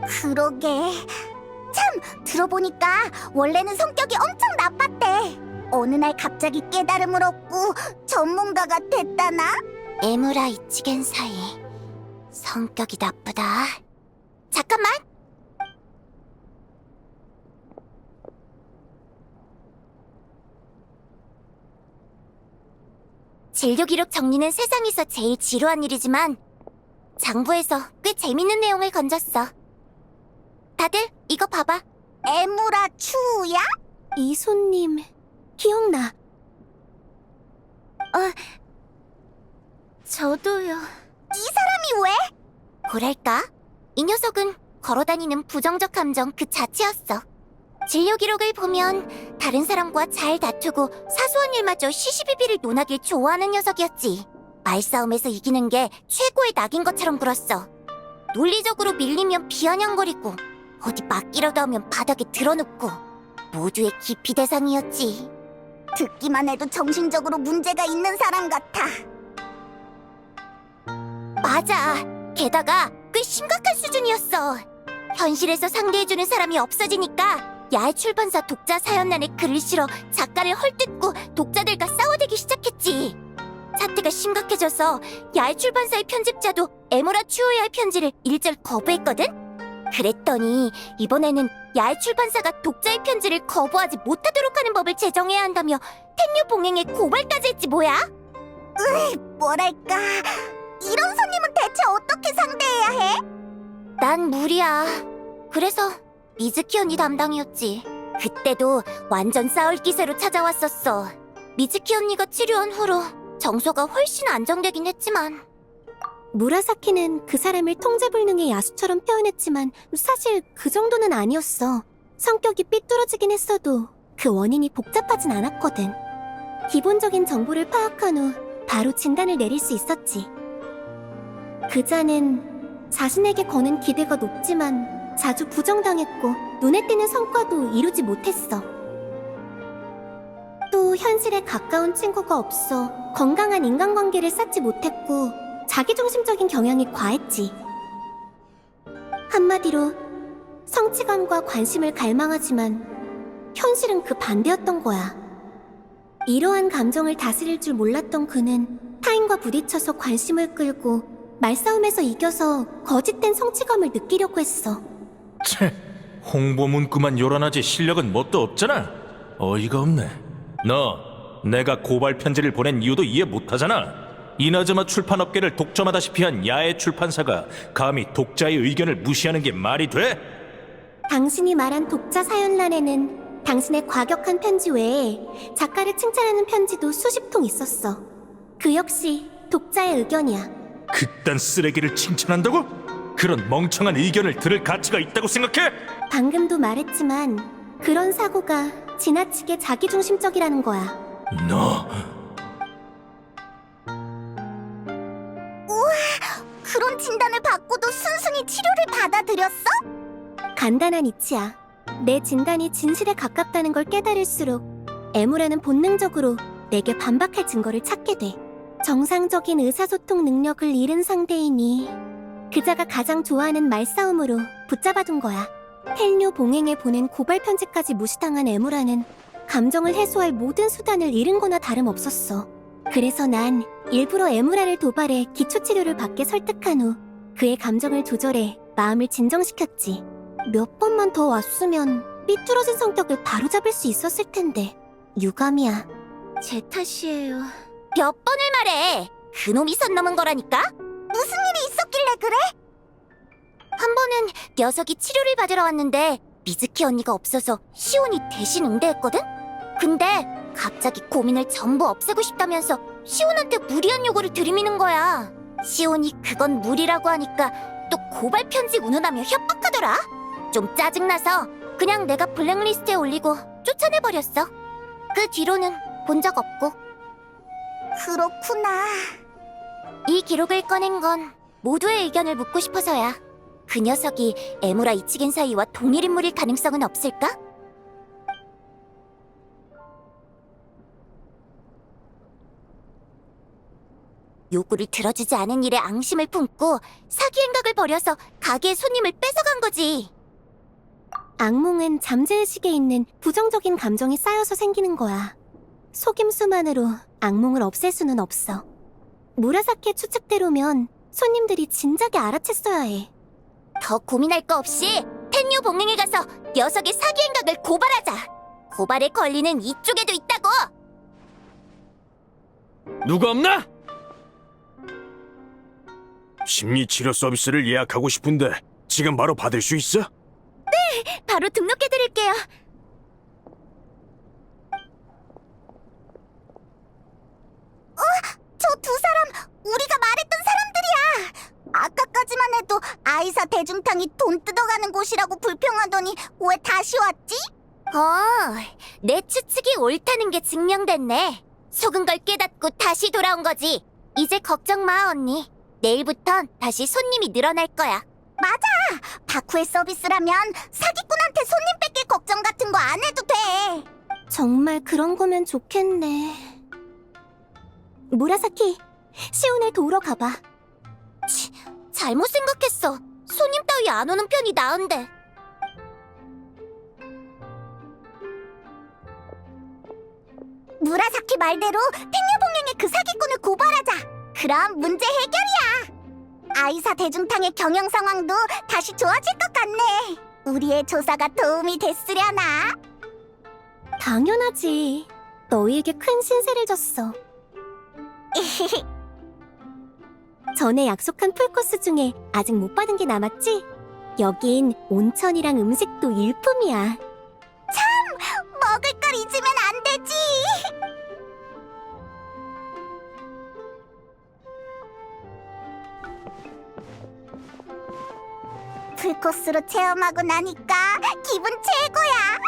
그러게. 참, 들어보니까 원래는 성격이 엄청 나빴대. 어느 날 갑자기 깨달음을 얻고 전문가가 됐다나? 에무라 이치겐 사이. 성격이 나쁘다. 잠깐만. 진료 기록 정리는 세상에서 제일 지루한 일이지만 장부에서 꽤 재밌는 내용을 건졌어. 다들 이거 봐봐. 에무라 추우야? 이 손님 기억나. 저도요. 이 사람이 왜? 뭐랄까? 이 녀석은 걸어다니는 부정적 감정 그 자체였어. 진료 기록을 보면 다른 사람과 잘 다투고 사소한 일마저 시시비비를 논하길 좋아하는 녀석이었지. 말싸움에서 이기는 게 최고의 낙인 것처럼 굴었어. 논리적으로 밀리면 비아냥거리고 어디 맞기라도 하면 바닥에 드러눕고 모두의 기피 대상이었지. 듣기만 해도 정신적으로 문제가 있는 사람 같아. 맞아. 게다가 꽤 심각한 수준이었어. 현실에서 상대해주는 사람이 없어지니까 야외 출판사 독자 사연란에 글을 실어 작가를 헐뜯고 독자들과 싸워대기 시작했지. 사태가 심각해져서 야외 출판사의 편집자도 에무라 추우야의 편지를 일절 거부했거든? 그랬더니 이번에는 야외 출판사가 독자의 편지를 거부하지 못하도록 하는 법을 제정해야 한다며 텐류 봉행에 고발까지 했지 뭐야? 뭐랄까... 이런 손님은 대체 어떻게 상대해야 해? 난 무리야. 그래서 미즈키 언니 담당이었지. 그때도 완전 싸울 기세로 찾아왔었어. 미즈키 언니가 치료한 후로 정서가 훨씬 안정되긴 했지만 무라사키는 그 사람을 통제불능의 야수처럼 표현했지만 사실 그 정도는 아니었어. 성격이 삐뚤어지긴 했어도 그 원인이 복잡하진 않았거든. 기본적인 정보를 파악한 후 바로 진단을 내릴 수 있었지. 그자는 자신에게 거는 기대가 높지만 자주 부정당했고 눈에 띄는 성과도 이루지 못했어. 또 현실에 가까운 친구가 없어 건강한 인간관계를 쌓지 못했고 자기중심적인 경향이 과했지. 한마디로 성취감과 관심을 갈망하지만 현실은 그 반대였던 거야. 이러한 감정을 다스릴 줄 몰랐던 그는 타인과 부딪혀서 관심을 끌고 말싸움에서 이겨서 거짓된 성취감을 느끼려고 했어. 채, 홍보 문구만 요란하지 실력은 뭣도 없잖아. 어이가 없네. 너 내가 고발 편지를 보낸 이유도 이해 못하잖아. 이나즈마 출판업계를 독점하다시피 한 야외 출판사가 감히 독자의 의견을 무시하는 게 말이 돼? 당신이 말한 독자 사연란에는 당신의 과격한 편지 외에 작가를 칭찬하는 편지도 수십 통 있었어. 그 역시 독자의 의견이야. 그딴 쓰레기를 칭찬한다고? 그런 멍청한 의견을 들을 가치가 있다고 생각해? 방금도 말했지만 그런 사고가 지나치게 자기중심적이라는 거야. 너... 그런 진단을 받고도 순순히 치료를 받아들였어? 간단한 이치야. 내 진단이 진실에 가깝다는 걸 깨달을수록 에무라는 본능적으로 내게 반박할 증거를 찾게 돼. 정상적인 의사소통 능력을 잃은 상대이니 그자가 가장 좋아하는 말싸움으로 붙잡아둔 거야. 텔뇨 봉행에 보낸 고발 편지까지 무시당한 에무라는 감정을 해소할 모든 수단을 잃은 거나 다름없었어. 그래서 난 일부러 에무라를 도발해 기초치료를 받게 설득한 후 그의 감정을 조절해 마음을 진정시켰지. 몇 번만 더 왔으면 삐뚤어진 성격을 바로잡을 수 있었을 텐데 유감이야. 제 탓이에요. 몇 번을 말해. 그놈이 선 넘은 거라니까? 무슨 일이 있었길래 그래? 한 번은 녀석이 치료를 받으러 왔는데 미즈키 언니가 없어서 시온이 대신 응대했거든? 근데 갑자기 고민을 전부 없애고 싶다면서 시온한테 무리한 요구를 들이미는 거야. 시온이 그건 무리라고 하니까 또 고발 편지 운운하며 협박하더라. 좀 짜증나서 그냥 내가 블랙리스트에 올리고 쫓아내버렸어. 그 뒤로는 본 적 없고. 그렇구나. 이 기록을 꺼낸 건 모두의 의견을 묻고 싶어서야. 그 녀석이 에무라 이치겐 사이와 동일 인물일 가능성은 없을까? 요구를 들어주지 않은 일에 앙심을 품고 사기 행각을 벌여서 가게의 손님을 뺏어간 거지. 악몽은 잠재의식에 있는 부정적인 감정이 쌓여서 생기는 거야. 속임수만으로 악몽을 없앨 수는 없어. 무라사키의 추측대로면 손님들이 진작에 알아챘어야 해. 더 고민할 거 없이 텐유 봉행에 가서 녀석의 사기 행각을 고발하자. 고발의 권리는 이쪽에도 있다고. 누가 없나? 심리치료 서비스를 예약하고 싶은데 지금 바로 받을 수 있어? 바로 등록해드릴게요. 저 두 사람 우리가 말했던 사람들이야. 아까까지만 해도 아이사 대중탕이 돈 뜯어가는 곳이라고 불평하더니 왜 다시 왔지? 내 추측이 옳다는 게 증명됐네. 속은 걸 깨닫고 다시 돌아온 거지. 이제 걱정 마, 언니. 내일부턴 다시 손님이 늘어날 거야. 맞아! 바쿠의 서비스라면 사기꾼한테 손님 뺏길 걱정 같은 거 안 해도 돼. 정말 그런 거면 좋겠네. 무라사키, 시온을 도우러 가봐. 잘못 생각했어. 손님 따위 안 오는 편이 나은데. 무라사키 말대로 텐유봉행의 그 사기꾼을 고발하자. 그럼 문제 해결이야. 아이사 대중탕의 경영 상황도 다시 좋아질 것 같네. 우리의 조사가 도움이 됐으려나? 당연하지. 너희에게 큰 신세를 졌어. 전에 약속한 풀코스 중에 아직 못 받은 게 남았지? 여긴 온천이랑 음식도 일품이야. 먹을 걸 잊으면 안 되지. 풀코스로 체험하고 나니까 기분 최고야.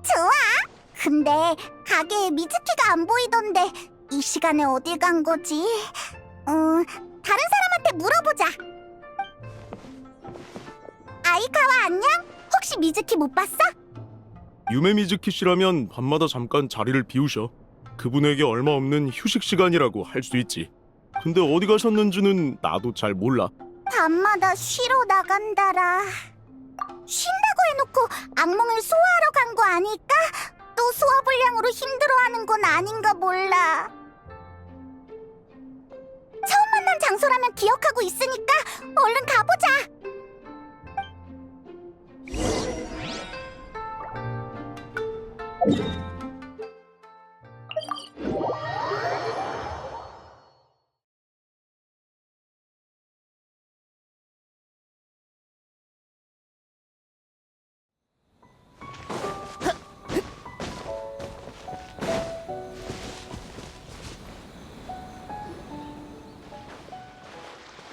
좋아. 근데 가게에 미즈키가 안 보이던데 이 시간에 어딜 간 거지? 다른 사람한테 물어보자. 아이카와 안녕? 혹시 미즈키 못 봤어? 유메 미즈키 씨라면 밤마다 잠깐 자리를 비우셔. 그분에게 얼마 없는 휴식 시간이라고 할 수 있지. 근데 어디 가셨는지는 나도 잘 몰라. 밤마다 쉬러 나간다라. 쉰다고 해놓고 악몽을 소화하러 간 거 아닐까? 또 소화불량으로 힘들어하는 건 아닌가 몰라. 처음 만난 장소라면 기억하고 있으니까 얼른 가보자.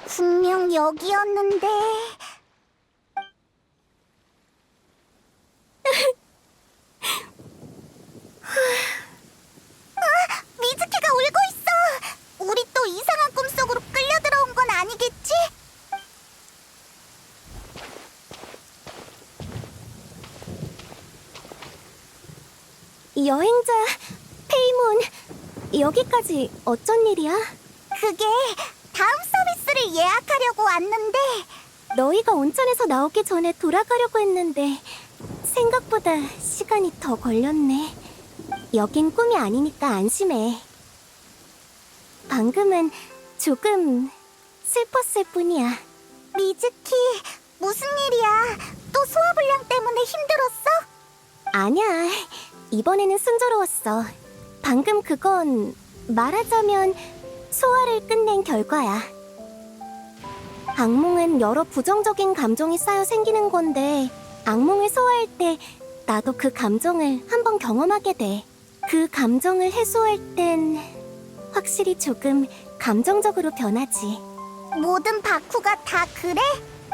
분명 여기였는데. 미즈키가 울고 있어. 우리 또 이상한 꿈속으로 끌려 들어온 건 아니겠지? 여행자, 페이몬, 여기까지 어쩐 일이야? 그게 다음 서비스를 예약하려고 왔는데. 너희가 온천에서 나오기 전에 돌아가려고 했는데 생각보다 시간이 더 걸렸네. 여긴 꿈이 아니니까 안심해. 방금은 조금 슬펐을 뿐이야. 미즈키, 무슨 일이야? 또 소화불량 때문에 힘들었어? 아니야. 이번에는 순조로웠어. 방금 그건 말하자면 소화를 끝낸 결과야. 악몽은 여러 부정적인 감정이 쌓여 생기는 건데 악몽을 소화할 때 나도 그 감정을 한번 경험하게 돼. 그 감정을 해소할 땐 확실히 조금 감정적으로 변하지. 모든 바쿠가 다 그래?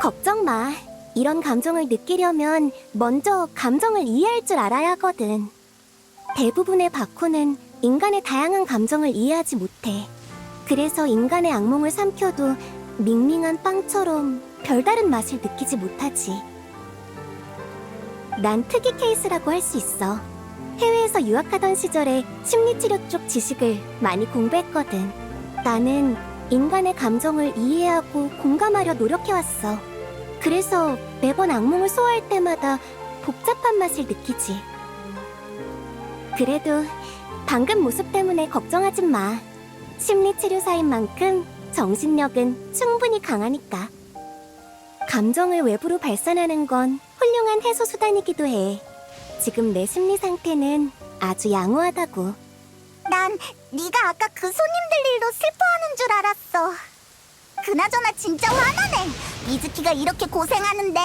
걱정 마. 이런 감정을 느끼려면 먼저 감정을 이해할 줄 알아야 하거든. 대부분의 바쿠는 인간의 다양한 감정을 이해하지 못해. 그래서 인간의 악몽을 삼켜도 밍밍한 빵처럼 별다른 맛을 느끼지 못하지. 난 특이 케이스라고 할 수 있어. 해외에서 유학하던 시절에 심리치료 쪽 지식을 많이 공부했거든. 나는 인간의 감정을 이해하고 공감하려 노력해왔어. 그래서 매번 악몽을 소화할 때마다 복잡한 맛을 느끼지. 그래도 방금 모습 때문에 걱정하지 마. 심리치료사인 만큼 정신력은 충분히 강하니까. 감정을 외부로 발산하는 건 훌륭한 해소 수단이기도 해. 지금 내 심리 상태는 아주 양호하다고. 난 네가 아까 그 손님들 일로 슬퍼하는 줄 알았어. 그나저나 진짜 화나네. 미즈키가 이렇게 고생하는데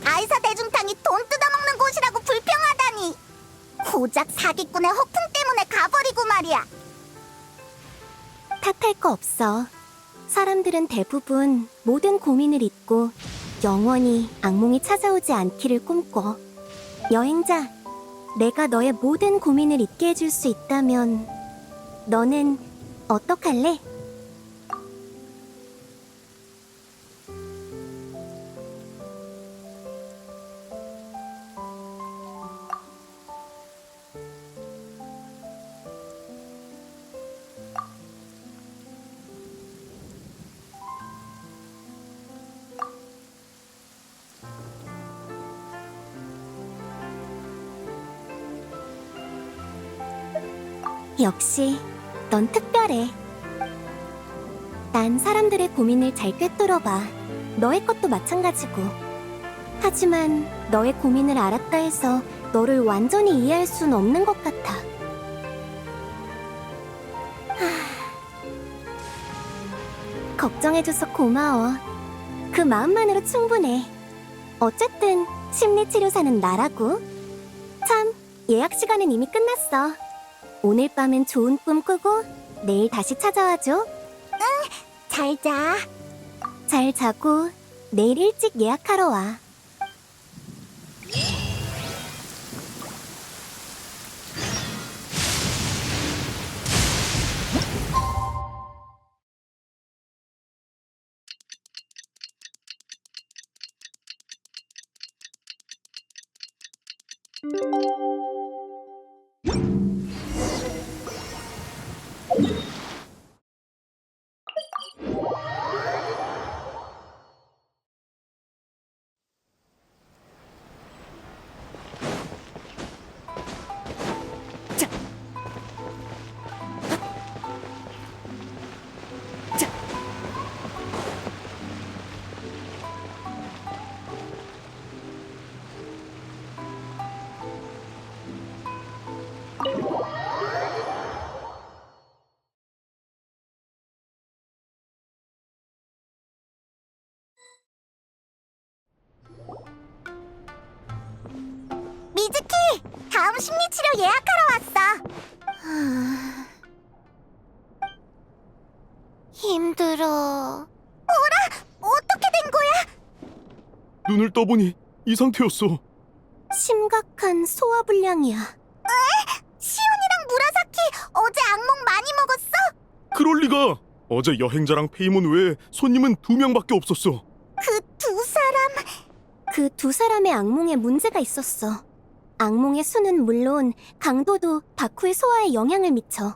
아이사 대중탕이 돈 뜯어먹는 곳이라고 불평하다니. 고작 사기꾼의 허풍 때문에 가버리고 말이야. 탓할 거 없어. 사람들은 대부분 모든 고민을 잊고 영원히 악몽이 찾아오지 않기를 꿈꿔. 여행자, 내가 너의 모든 고민을 잊게 해줄 수 있다면 너는 어떡할래? 역시 넌 특별해. 난 사람들의 고민을 잘 꿰뚫어봐. 너의 것도 마찬가지고. 하지만 너의 고민을 알았다 해서 너를 완전히 이해할 순 없는 것 같아. 걱정해줘서 고마워. 그 마음만으로 충분해. 어쨌든 심리치료사는 나라고. 참, 예약 시간은 이미 끝났어. 오늘 밤은 좋은 꿈 꾸고 내일 다시 찾아와줘. 잘 자. 잘 자고 내일 일찍 예약하러 와. 미즈키, 다음 심리치료 예약하러 왔어. 힘들어. 어떻게 된 거야? 눈을 떠보니 이 상태였어. 심각한 소화불량이야. 시온이랑 무라사키 어제 악몽 많이 먹었어? 그럴 리가. 어제 여행자랑 페이몬 외에 손님은 2명밖에 없었어. 그 두 사람 그 두 사람의 악몽에 문제가 있었어. 악몽의 수는 물론 강도도 바쿠의 소화에 영향을 미쳐.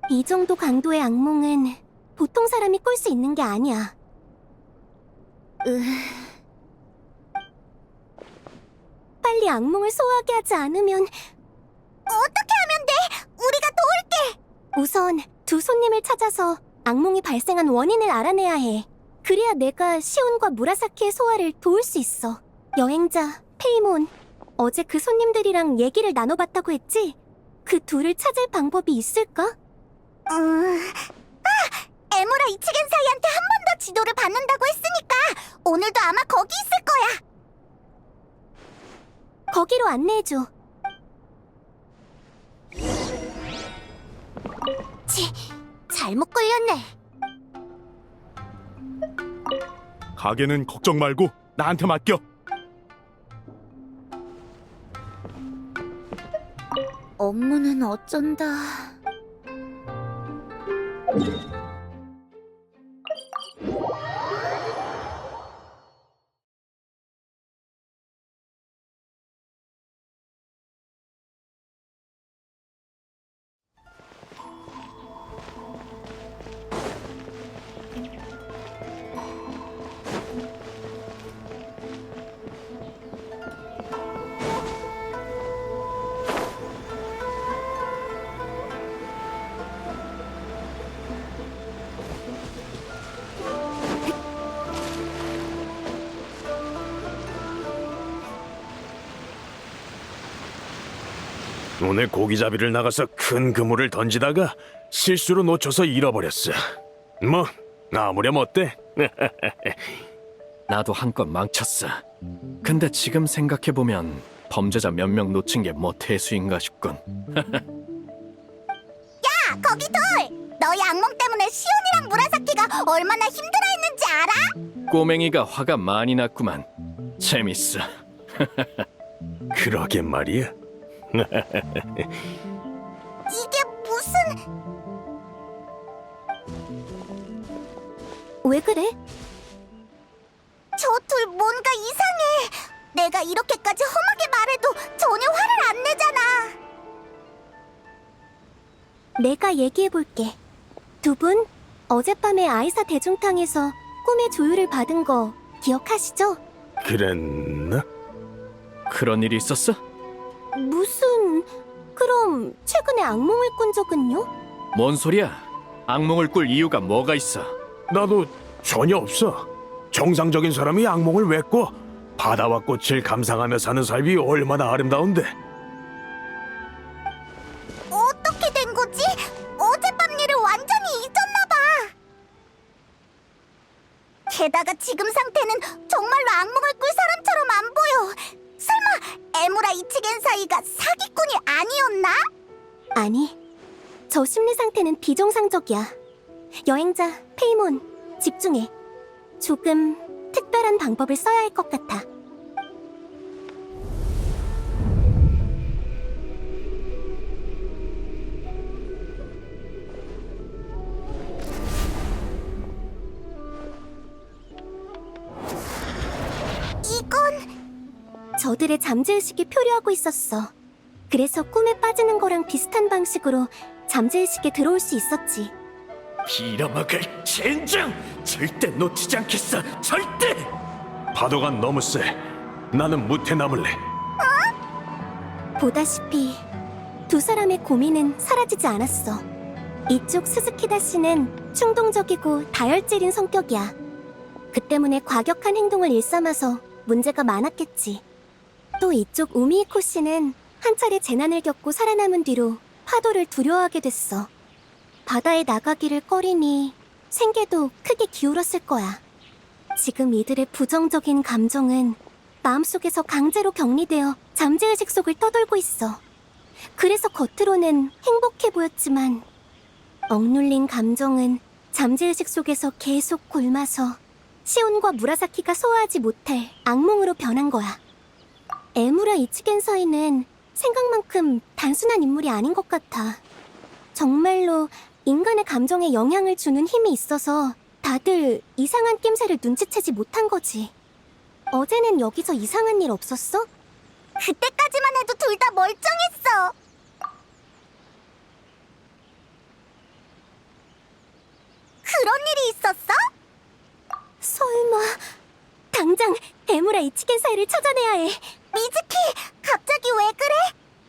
이 정도 강도의 악몽은 보통 사람이 꿀 수 있는 게 아니야. 빨리 악몽을 소화하게 하지 않으면 어떻게 하면 돼? 우리가 도울게. 우선 두 손님을 찾아서 악몽이 발생한 원인을 알아내야 해. 그래야 내가 시온과 무라사키의 소화를 도울 수 있어. 여행자, 페이몬, 어제 그 손님들이랑 얘기를 나눠봤다고 했지? 그 둘을 찾을 방법이 있을까? 에무라 이치겐 사이한테 한 번 더 지도를 받는다고 했으니까 오늘도 아마 거기 있을 거야. 거기로 안내해줘. 잘못 걸렸네. 가게는 걱정 말고 나한테 맡겨. 업무는 어쩐다. 오늘 고기잡이를 나가서 큰 그물을 던지다가 실수로 놓쳐서 잃어버렸어. 뭐 아무렴 어때? 나도 한껏 망쳤어. 근데 지금 생각해보면 범죄자 몇 명 놓친 게 뭐 태수인가 싶군. 야, 거기 돌! 너희 악몽 때문에 시온이랑 무라사키가 얼마나 힘들어했는지 알아? 꼬맹이가 화가 많이 났구만. 재밌어. 그러게 말이야. 이게 무슨... 왜 그래? 저 둘 뭔가 이상해. 내가 이렇게까지 험하게 말해도 전혀 화를 안 내잖아. 내가 얘기해볼게. 두 분, 어젯밤에 아이사 대중탕에서 꿈의 조율을 받은 거 기억하시죠? 그랬나? 그런 일이 있었어? 무슨... 그럼 최근에 악몽을 꾼 적은요? 뭔 소리야? 악몽을 꿀 이유가 뭐가 있어? 나도 전혀 없어. 정상적인 사람이 악몽을 왜 꿔? 바다와 꽃을 감상하며 사는 삶이 얼마나 아름다운데. 어떻게 된 거지? 어젯밤 일을 완전히 잊었나 봐. 게다가 지금 상태는 정말로 악몽을 꿀 사람처럼 안 보여. 설마 에무라 이치겐 사이가 사기꾼이 아니었나? 아니, 저 심리 상태는 비정상적이야. 여행자, 페이몬, 집중해. 조금 특별한 방법을 써야 할 것 같아. 이건... 저들의 잠재의식이 표류하고 있었어. 그래서 꿈에 빠지는 거랑 비슷한 방식으로 잠재의식에 들어올 수 있었지. 빌어먹을 젠장! 절대 놓치지 않겠어! 절대! 파도가 너무 세. 나는 무태 남을래. 보다시피 두 사람의 고민은 사라지지 않았어. 이쪽 스즈키다 씨는 충동적이고 다혈질인 성격이야. 그 때문에 과격한 행동을 일삼아서 문제가 많았겠지. 또 이쪽 우미이코 씨는 한 차례 재난을 겪고 살아남은 뒤로 파도를 두려워하게 됐어. 바다에 나가기를 꺼리니 생계도 크게 기울었을 거야. 지금 이들의 부정적인 감정은 마음속에서 강제로 격리되어 잠재의식 속을 떠돌고 있어. 그래서 겉으로는 행복해 보였지만 억눌린 감정은 잠재의식 속에서 계속 곪아서 시온과 무라사키가 소화하지 못할 악몽으로 변한 거야. 에무라 이치겐 사이는 생각만큼 단순한 인물이 아닌 것 같아. 정말로 인간의 감정에 영향을 주는 힘이 있어서 다들 이상한 낌새를 눈치채지 못한 거지. 어제는 여기서 이상한 일 없었어? 그때까지만 해도 둘 다 멀쩡했어. 그런 일이 있었어? 설마... 당장 에무라 이치겐 사이를 찾아내야 해. 미즈키, 갑자기 왜 그래?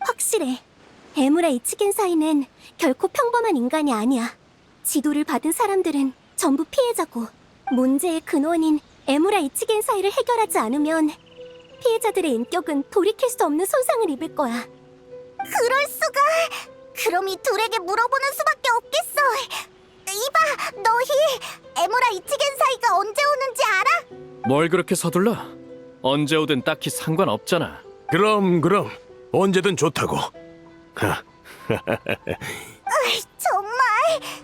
확실해. 에무라 이치겐 사이는 결코 평범한 인간이 아니야. 지도를 받은 사람들은 전부 피해자고, 문제의 근원인 에무라 이치겐 사이를 해결하지 않으면 피해자들의 인격은 돌이킬 수 없는 손상을 입을 거야. 그럴 수가. 그럼 이 둘에게 물어보는 수밖에 없겠어. 이봐, 너희 에무라 이치겐 사이가 언제 오는지 알아? 뭘 그렇게 서둘러? 언제 오든 딱히 상관없잖아. 그럼 언제든 좋다고. 정말?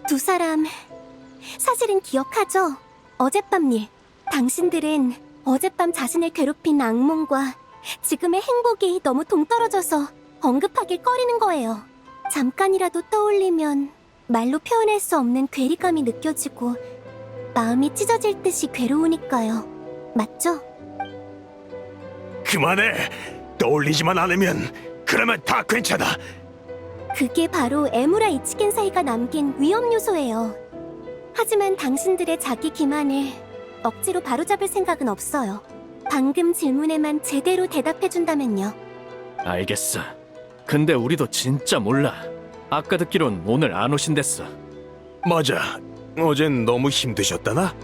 두 사람 사실은 기억하죠? 어젯밤 일. 당신들은 어젯밤 자신을 괴롭힌 악몽과 지금의 행복이 너무 동떨어져서 언급하길 꺼리는 거예요. 잠깐이라도 떠올리면 말로 표현할 수 없는 괴리감이 느껴지고 마음이 찢어질 듯이 괴로우니까요. 맞죠? 그만해. 떠올리지만 않으면 그러면 다 괜찮아. 그게 바로 에무라 이치겐 사이가 남긴 위험 요소예요. 하지만 당신들의 자기 기만을 억지로 바로잡을 생각은 없어요. 방금 질문에만 제대로 대답해준다면요. 알겠어. 근데 우리도 진짜 몰라. 아까 듣기론 오늘 안 오신댔어. 맞아. 어젠 너무 힘드셨다나?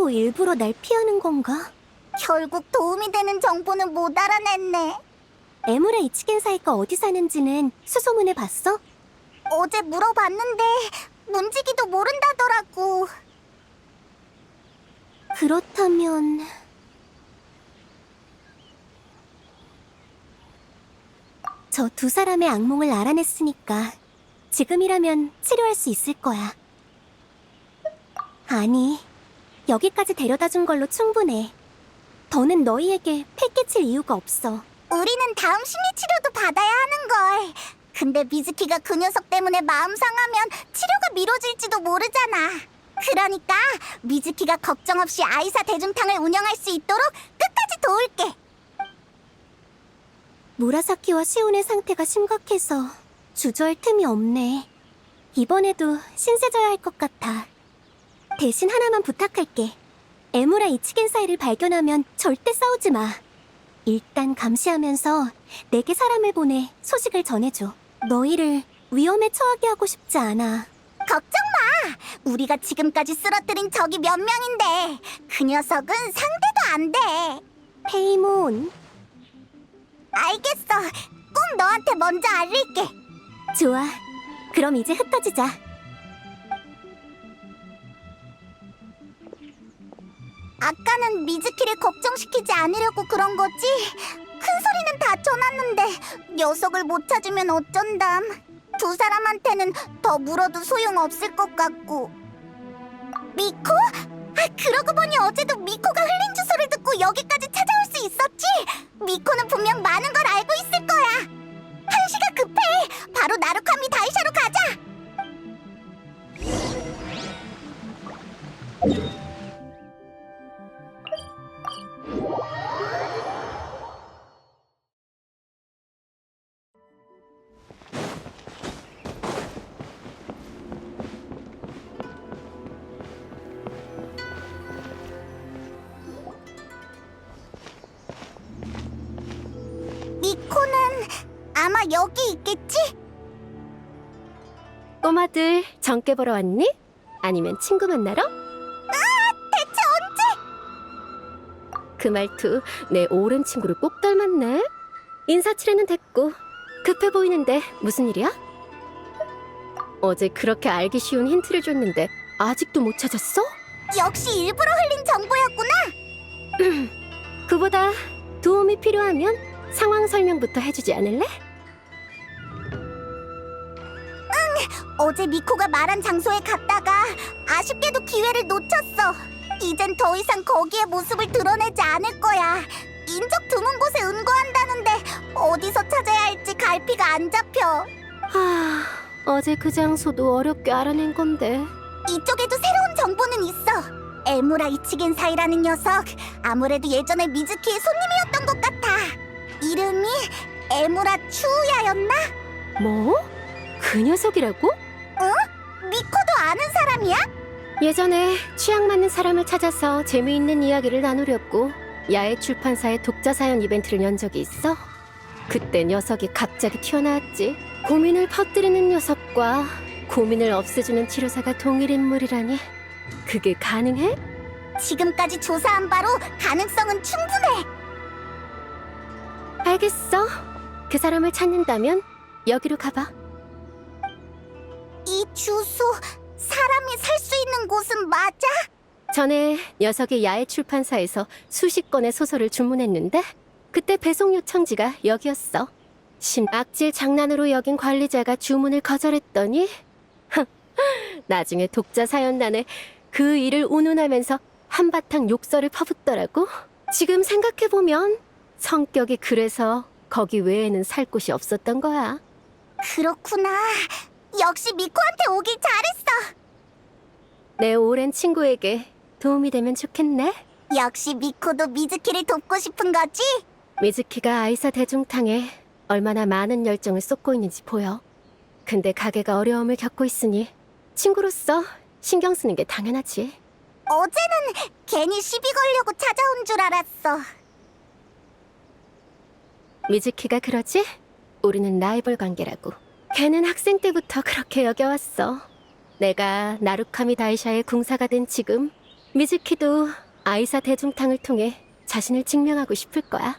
또 일부러 날 피하는 건가? 결국 도움이 되는 정보는 못 알아냈네. 에무라 이치겐 사이가 어디 사는지는 수소문해 봤어? 어제 물어봤는데 문지기도 모른다더라고. 그렇다면... 저 두 사람의 악몽을 알아냈으니까 지금이라면 치료할 수 있을 거야. 아니, 여기까지 데려다 준 걸로 충분해. 더는 너희에게 패 끼칠 이유가 없어. 우리는 다음 심리치료도 받아야 하는 걸. 근데 미즈키가 그 녀석 때문에 마음 상하면 치료가 미뤄질지도 모르잖아. 그러니까 미즈키가 걱정 없이 아이사 대중탕을 운영할 수 있도록 끝까지 도울게. 무라사키와 시온의 상태가 심각해서 주저할 틈이 없네. 이번에도 신세져야 할 것 같아. 대신 하나만 부탁할게. 에무라 이치겐 사이를 발견하면 절대 싸우지 마. 일단 감시하면서 내게 사람을 보내 소식을 전해줘. 너희를 위험에 처하게 하고 싶지 않아. 걱정 마. 우리가 지금까지 쓰러뜨린 적이 몇 명인데 그 녀석은 상대도 안 돼. 페이몬. 알겠어. 꼭 너한테 먼저 알릴게. 좋아. 그럼 이제 흩어지자. 아까는 미즈키를 걱정시키지 않으려고 그런 거지? 큰 소리는 다 쳐놨는데 녀석을 못 찾으면 어쩐담. 두 사람한테는 더 물어도 소용없을 것 같고. 미코? 아, 그러고 보니 어제도 미코가 흘린 주소를 듣고 여기까지 찾아올 수 있었지? 미코는 분명 많은 걸 알고 있을 거야. 한시가 급해. 바로 나루카미 다이샤로 가자. 미코는 아마 여기 있겠지? 꼬마들 정깨 보러 왔니? 아니면 친구 만나러? 대체 언제? 그 말투 내 오랜 친구를 꼭 닮았네. 인사치레는 됐고 급해 보이는데 무슨 일이야? 어제 그렇게 알기 쉬운 힌트를 줬는데 아직도 못 찾았어? 역시 일부러 흘린 정보였구나. 그보다 도움이 필요하면 상황 설명부터 해주지 않을래? 어제 미코가 말한 장소에 갔다가 아쉽게도 기회를 놓쳤어. 이젠 더 이상 거기에 모습을 드러내지 않을 거야. 인적 드문 곳에 은거한다는데 어디서 찾아야 할지 갈피가 안 잡혀. 어제 그 장소도 어렵게 알아낸 건데. 이쪽에도 새로운 정보는 있어. 에무라 이치겐 사이라는 녀석, 아무래도 예전에 미즈키의 손님이었던 것 같아. 이름이 에무라 추우야였나? 뭐? 그 녀석이라고? 미코도 아는 사람이야? 예전에 취향 맞는 사람을 찾아서 재미있는 이야기를 나누려고 야외 출판사의 독자 사연 이벤트를 연 적이 있어. 그때 녀석이 갑자기 튀어나왔지. 고민을 퍼뜨리는 녀석과 고민을 없애주는 치료사가 동일 인물이라니. 그게 가능해? 지금까지 조사한 바로 가능성은 충분해. 알겠어. 그 사람을 찾는다면 여기로 가봐. 이 주소, 사람이 살 수 있는 곳은 맞아? 전에 녀석이 야외 출판사에서 수십 건의 소설을 주문했는데 그때 배송 요청지가 여기였어. 악질 장난으로 여긴 관리자가 주문을 거절했더니 나중에 독자 사연란에 그 일을 운운하면서 한바탕 욕설을 퍼붓더라고. 지금 생각해보면 성격이 그래서 거기 외에는 살 곳이 없었던 거야. 그렇구나. 역시 미코한테 오길 잘했어. 내 오랜 친구에게 도움이 되면 좋겠네. 역시 미코도 미즈키를 돕고 싶은 거지? 미즈키가 아이사 대중탕에 얼마나 많은 열정을 쏟고 있는지 보여. 근데 가게가 어려움을 겪고 있으니 친구로서 신경 쓰는 게 당연하지. 어제는 괜히 시비 걸려고 찾아온 줄 알았어. 미즈키가 그러지? 우리는 라이벌 관계라고. 걔는 학생 때부터 그렇게 여겨왔어. 내가 나루카미 다이샤의 궁사가 된 지금 미즈키도 아이사 대중탕을 통해 자신을 증명하고 싶을 거야.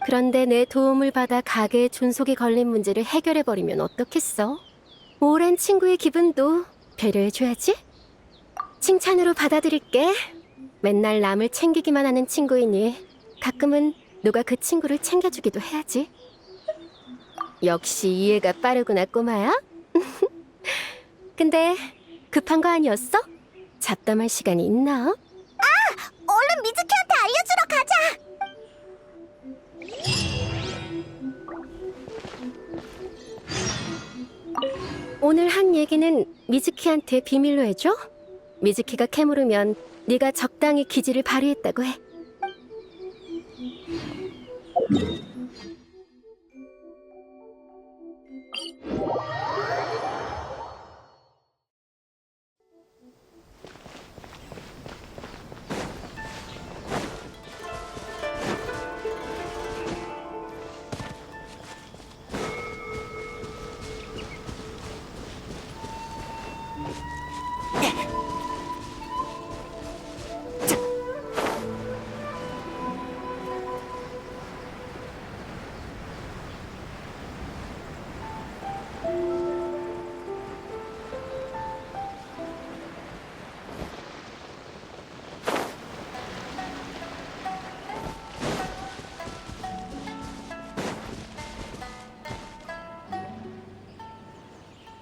그런데 내 도움을 받아 가게의 존속이 걸린 문제를 해결해버리면 어떻겠어? 오랜 친구의 기분도 배려해줘야지. 칭찬으로 받아들일게. 맨날 남을 챙기기만 하는 친구이니 가끔은 누가 그 친구를 챙겨주기도 해야지. 역시 이해가 빠르구나, 꼬마야. 근데 급한 거 아니었어? 잡담할 시간이 있나? 얼른 미즈키한테 알려주러 가자. 오늘 한 얘기는 미즈키한테 비밀로 해줘? 미즈키가 캐물으면 네가 적당히 기지를 발휘했다고 해.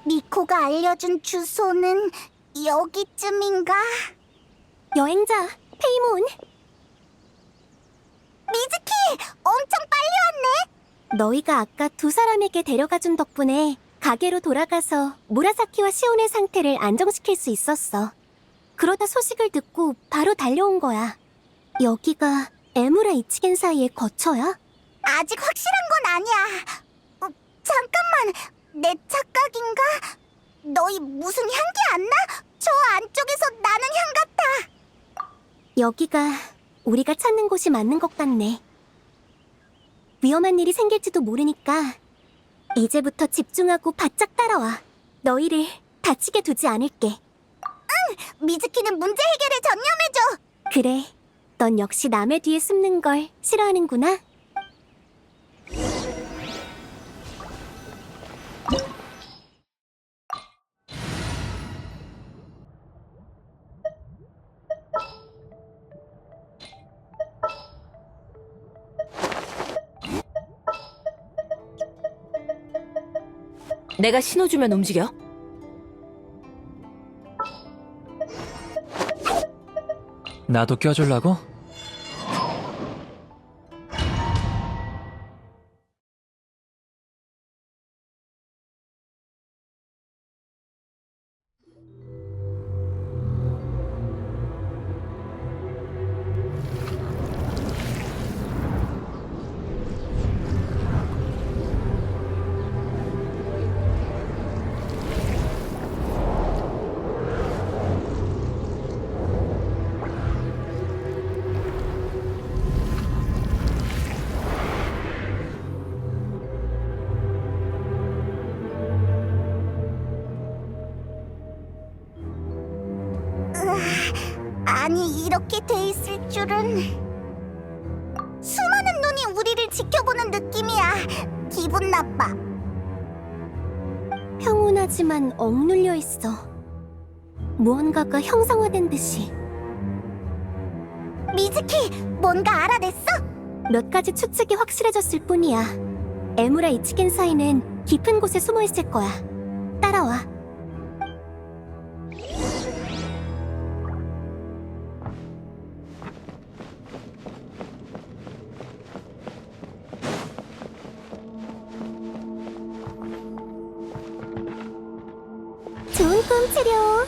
미코가 알려준 주소는 여기쯤인가? 여행자, 페이몬. 미즈키! 엄청 빨리 왔네! 너희가 아까 두 사람에게 데려가준 덕분에 가게로 돌아가서 무라사키와 시온의 상태를 안정시킬 수 있었어. 그러다 소식을 듣고 바로 달려온 거야. 여기가 에무라 이치겐 사이의 거처야? 아직 확실한 건 아니야. 잠깐만, 내 착각인가? 너희 무슨 향기 안 나? 저 안쪽에서 나는 향 같아. 여기가 우리가 찾는 곳이 맞는 것 같네. 위험한 일이 생길지도 모르니까 이제부터 집중하고 바짝 따라와. 너희를 다치게 두지 않을게. 미즈키는 문제 해결에 전념해줘. 그래, 넌 역시 남의 뒤에 숨는 걸 싫어하는구나. 내가 신호 주면 움직여. 나도 껴주려고? 아니, 이렇게 돼 있을 줄은. 수많은 눈이 우리를 지켜보는 느낌이야. 기분 나빠. 평온하지만 억눌려 있어. 무언가가 형상화된 듯이. 미즈키, 뭔가 알아냈어? 몇 가지 추측이 확실해졌을 뿐이야. 에무라 이치겐 사이는 깊은 곳에 숨어 있을 거야. 따라와. 좋은 꿈 체려.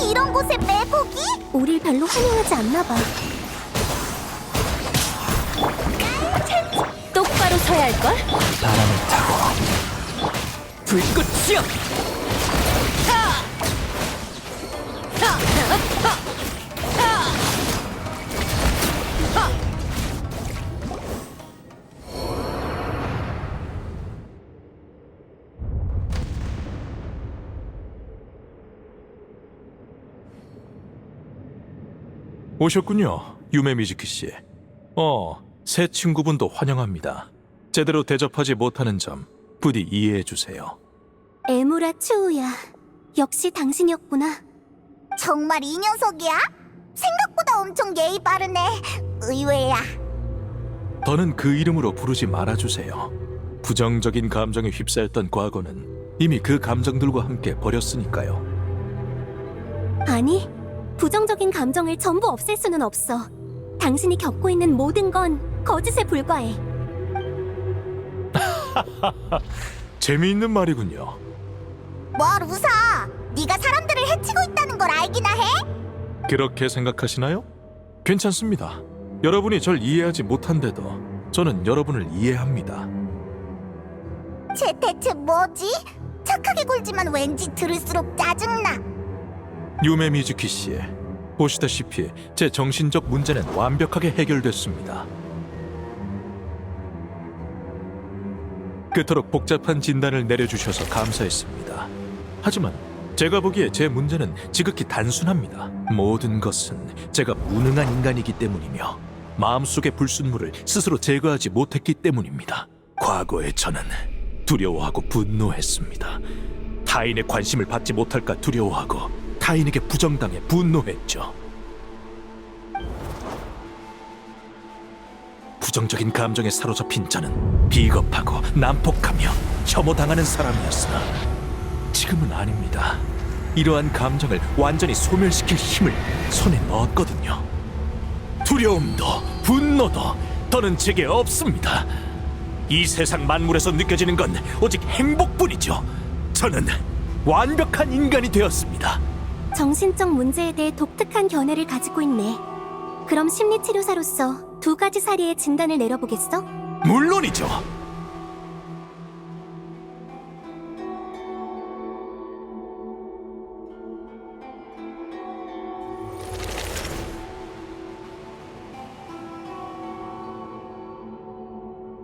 이런 곳에 매복이? 우릴 별로 환영하지 않나 봐. 똑바로 서야 할걸? 바람을 타고 불꽃이여! 오셨군요, 유메 미즈키 씨. 새 친구분도 환영합니다. 제대로 대접하지 못하는 점 부디 이해해 주세요. 에무라 추우야. 역시 당신이었구나. 정말 이 녀석이야? 생각보다 엄청 예의 바르네. 의외야. 더는 그 이름으로 부르지 말아주세요. 부정적인 감정에 휩싸였던 과거는 이미 그 감정들과 함께 버렸으니까요. 아니, 부정적인 감정을 전부 없앨 수는 없어. 당신이 겪고 있는 모든 건 거짓에 불과해. 재미있는 말이군요. 뭘 웃어? 네가 사람들을 해치고 있다는 걸 알기나 해? 그렇게 생각하시나요? 괜찮습니다. 여러분이 절 이해하지 못한데도 저는 여러분을 이해합니다. 쟤 대체 뭐지? 착하게 굴지만 왠지 들을수록 짜증나. 유메 미즈키 씨, 보시다시피 제 정신적 문제는 완벽하게 해결됐습니다. 그토록 복잡한 진단을 내려주셔서 감사했습니다. 하지만 제가 보기에 제 문제는 지극히 단순합니다. 모든 것은 제가 무능한 인간이기 때문이며 마음속의 불순물을 스스로 제거하지 못했기 때문입니다. 과거에 저는 두려워하고 분노했습니다. 타인의 관심을 받지 못할까 두려워하고 타인에게 부정당해 분노했죠. 부정적인 감정에 사로잡힌 저는 비겁하고 난폭하며 혐오당하는 사람이었으나 지금은 아닙니다. 이러한 감정을 완전히 소멸시킬 힘을 손에 넣었거든요. 두려움도 분노도 더는 제게 없습니다. 이 세상 만물에서 느껴지는 건 오직 행복뿐이죠. 저는 완벽한 인간이 되었습니다. 정신적 문제에 대해 독특한 견해를 가지고 있네. 그럼 심리치료사로서 2가지 사례의 진단을 내려보겠어? 물론이죠.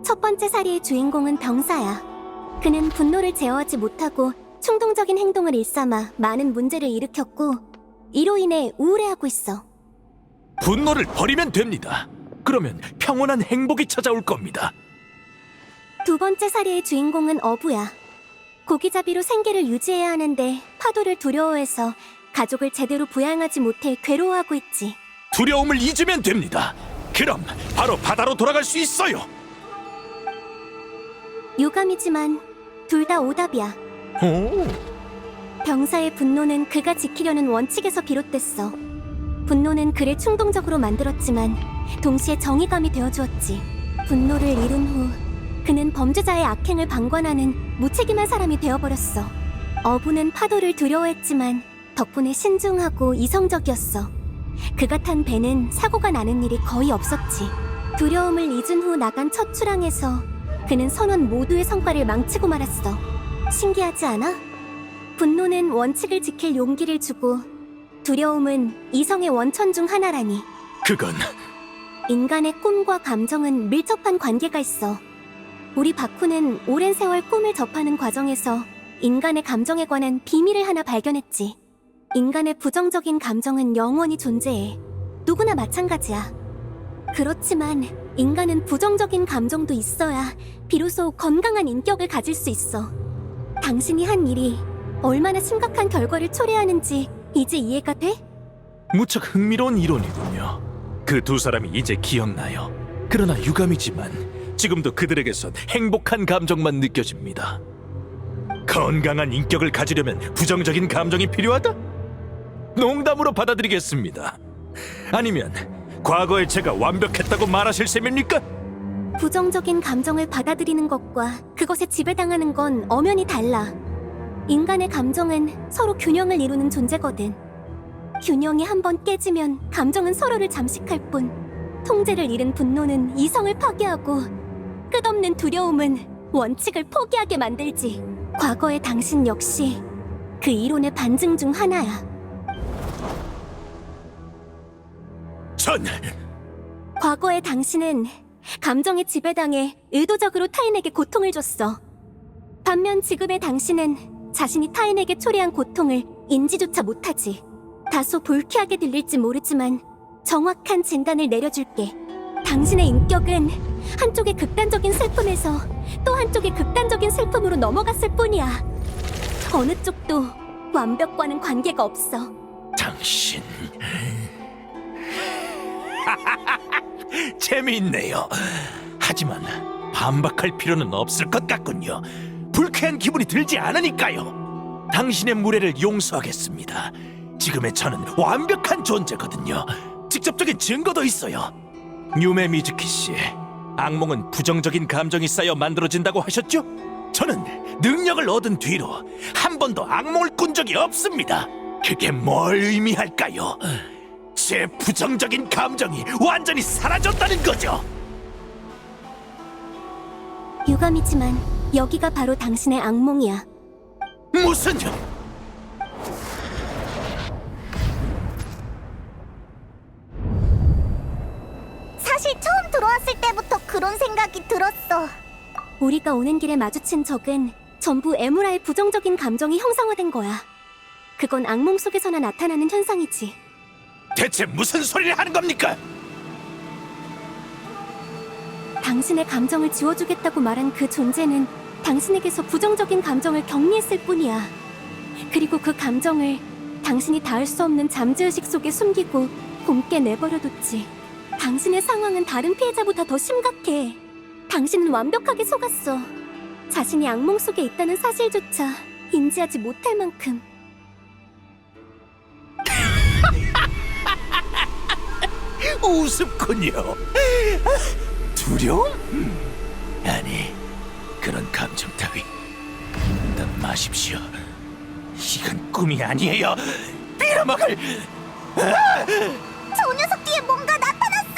첫 번째 사례의 주인공은 병사야. 그는 분노를 제어하지 못하고 충동적인 행동을 일삼아 많은 문제를 일으켰고 이로 인해 우울해하고 있어. 분노를 버리면 됩니다. 그러면 평온한 행복이 찾아올 겁니다. 두 번째 사례의 주인공은 어부야. 고기잡이로 생계를 유지해야 하는데 파도를 두려워해서 가족을 제대로 부양하지 못해 괴로워하고 있지. 두려움을 잊으면 됩니다. 그럼 바로 바다로 돌아갈 수 있어요. 유감이지만 둘 다 오답이야. 오, 병사의 분노는 그가 지키려는 원칙에서 비롯됐어. 분노는 그를 충동적으로 만들었지만 동시에 정의감이 되어주었지. 분노를 이룬 후 그는 범죄자의 악행을 방관하는 무책임한 사람이 되어버렸어. 어부는 파도를 두려워했지만 덕분에 신중하고 이성적이었어. 그가 탄 배는 사고가 나는 일이 거의 없었지. 두려움을 잊은 후 나간 첫 출항에서 그는 선원 모두의 성과를 망치고 말았어. 신기하지 않아? 분노는 원칙을 지킬 용기를 주고 두려움은 이성의 원천 중 하나라니. 그건 인간의 꿈과 감정은 밀접한 관계가 있어. 우리 바쿠는 오랜 세월 꿈을 접하는 과정에서 인간의 감정에 관한 비밀을 하나 발견했지. 인간의 부정적인 감정은 영원히 존재해. 누구나 마찬가지야. 그렇지만 인간은 부정적인 감정도 있어야 비로소 건강한 인격을 가질 수 있어. 당신이 한 일이 얼마나 심각한 결과를 초래하는지 이제 이해가 돼? 무척 흥미로운 이론이군요. 그 두 사람이 이제 기억나요. 그러나 유감이지만 지금도 그들에게선 행복한 감정만 느껴집니다. 건강한 인격을 가지려면 부정적인 감정이 필요하다? 농담으로 받아들이겠습니다. 아니면 과거에 제가 완벽했다고 말하실 셈입니까? 부정적인 감정을 받아들이는 것과 그것에 지배당하는 건 엄연히 달라. 인간의 감정은 서로 균형을 이루는 존재거든. 균형이 한번 깨지면 감정은 서로를 잠식할 뿐, 통제를 잃은 분노는 이성을 파괴하고 끝없는 두려움은 원칙을 포기하게 만들지. 과거의 당신 역시 그 이론의 반증 중 하나야. 전 과거의 당신은 감정에 지배당해 의도적으로 타인에게 고통을 줬어. 반면 지금의 당신은 자신이 타인에게 초래한 고통을 인지조차 못하지. 다소 불쾌하게 들릴지 모르지만 정확한 진단을 내려줄게. 당신의 인격은 한쪽의 극단적인 슬픔에서 또 한쪽의 극단적인 슬픔으로 넘어갔을 뿐이야. 어느 쪽도 완벽과는 관계가 없어. 당신 재미있네요. 하지만 반박할 필요는 없을 것 같군요. 불쾌한 기분이 들지 않으니까요. 당신의 무례를 용서하겠습니다. 지금의 저는 완벽한 존재거든요. 직접적인 증거도 있어요. 유메 미즈키 씨, 악몽은 부정적인 감정이 쌓여 만들어진다고 하셨죠? 저는 능력을 얻은 뒤로 한 번도 악몽을 꾼 적이 없습니다. 그게 뭘 의미할까요? 제 부정적인 감정이 완전히 사라졌다는 거죠. 유감이지만 여기가 바로 당신의 악몽이야. 무슨... 사실 처음 들어왔을 때부터 그런 생각이 들었어. 우리가 오는 길에 마주친 적은 전부 에무라의 부정적인 감정이 형상화된 거야. 그건 악몽 속에서나 나타나는 현상이지. 대체 무슨 소리를 하는 겁니까? 당신의 감정을 지워주겠다고 말한 그 존재는 당신에게서 부정적인 감정을 격리했을 뿐이야. 그리고 그 감정을 당신이 닿을 수 없는 잠재의식 속에 숨기고 곰게 내버려뒀지. 당신의 상황은 다른 피해자보다 더 심각해. 당신은 완벽하게 속았어. 자신이 악몽 속에 있다는 사실조차 인지하지 못할 만큼. 우습군요. 두려움? 아니, 그런 감정 따위 난 마십시오. 이건 꿈이 아니에요. 빌어먹을... 저 녀석 뒤에 뭔가 나타났어.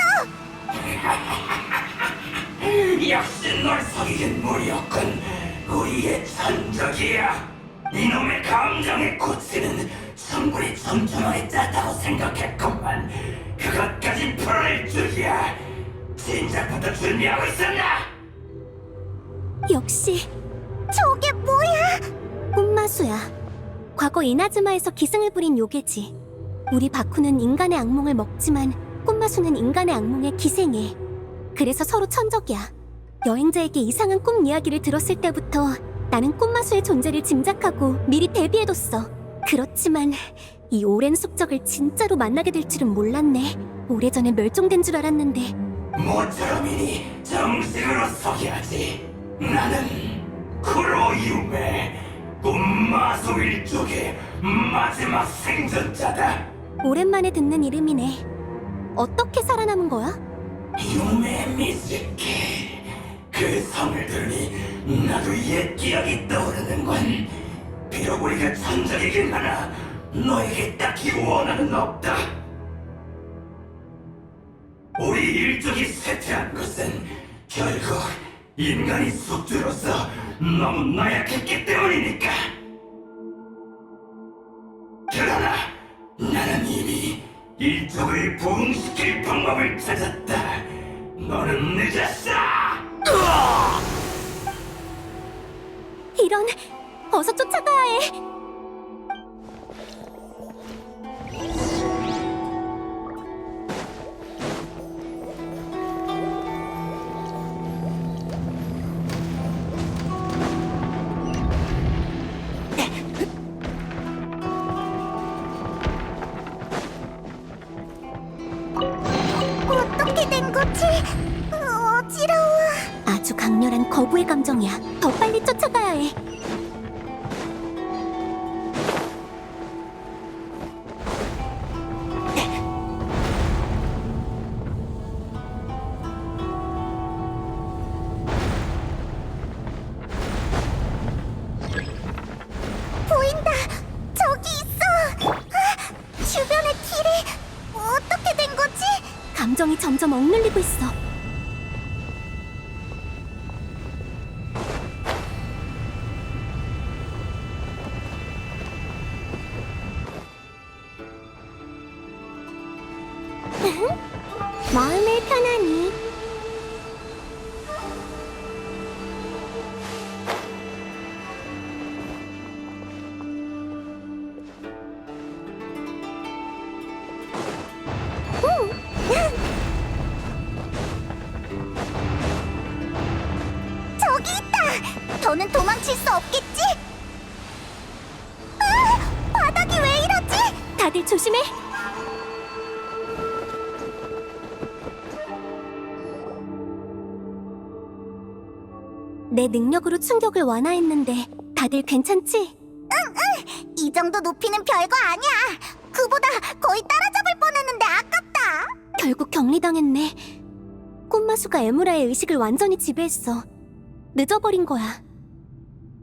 역시 널 속이긴 무리였군. 우리의 천적이야. 이놈의 감정의 고치는 충분히 촘촘하겠다고 생각했건만 그것까진 풀어낼 줄이야. 진작부터 준비하고 있었나? 역시 저게 뭐야? 꿈마수야. 과거 이나즈마에서 기승을 부린 요괴지. 우리 바쿠는 인간의 악몽을 먹지만 꿈마수는 인간의 악몽에 기생해. 그래서 서로 천적이야. 여행자에게 이상한 꿈 이야기를 들었을 때부터 나는 꿈마수의 존재를 짐작하고 미리 대비해뒀어. 그렇지만 이 오랜 숙적을 진짜로 만나게 될 줄은 몰랐네. 오래전에 멸종된 줄 알았는데. 모처럼이니 정식으로 소개하지. 나는 쿠로유메, 꿈마수 일족의 마지막 생존자다. 오랜만에 듣는 이름이네. 어떻게 살아남은 거야? 유메 미즈키. 그 성을 들으니 나도 옛 기억이 떠오르는군. 비록 우리가 천적이긴 하나 너에게 딱히 원한은 없다. 우리 일족이 쇠퇴한 것은 결국 인간이 숙주로서 너무 나약했기 때문이니까. 그러나 나는 이미 일족을 부흥시킬 방법을 찾았다. 너는 늦었어. 이런, 어서 쫓아가야 해. 어떻게 된 거지? 어지러워. 아주 강렬한 거부의 감정이야. 더 빨리 쫓아가야 해. 보인다. 저기 있어. 주변에 길이 어떻게 된 거지? 감정이 점점 억눌리고 있어. 마음을 편안히. 더는 도망칠 수 없겠지? 아, 바닥이 왜 이러지? 다들 조심해. 내 능력으로 충격을 완화했는데 다들 괜찮지? 이 정도 높이는 별거 아니야. 그보다 거의 따라잡을 뻔했는데 아깝다. 결국 격리당했네. 꽃마수가 에무라의 의식을 완전히 지배했어. 늦어버린 거야.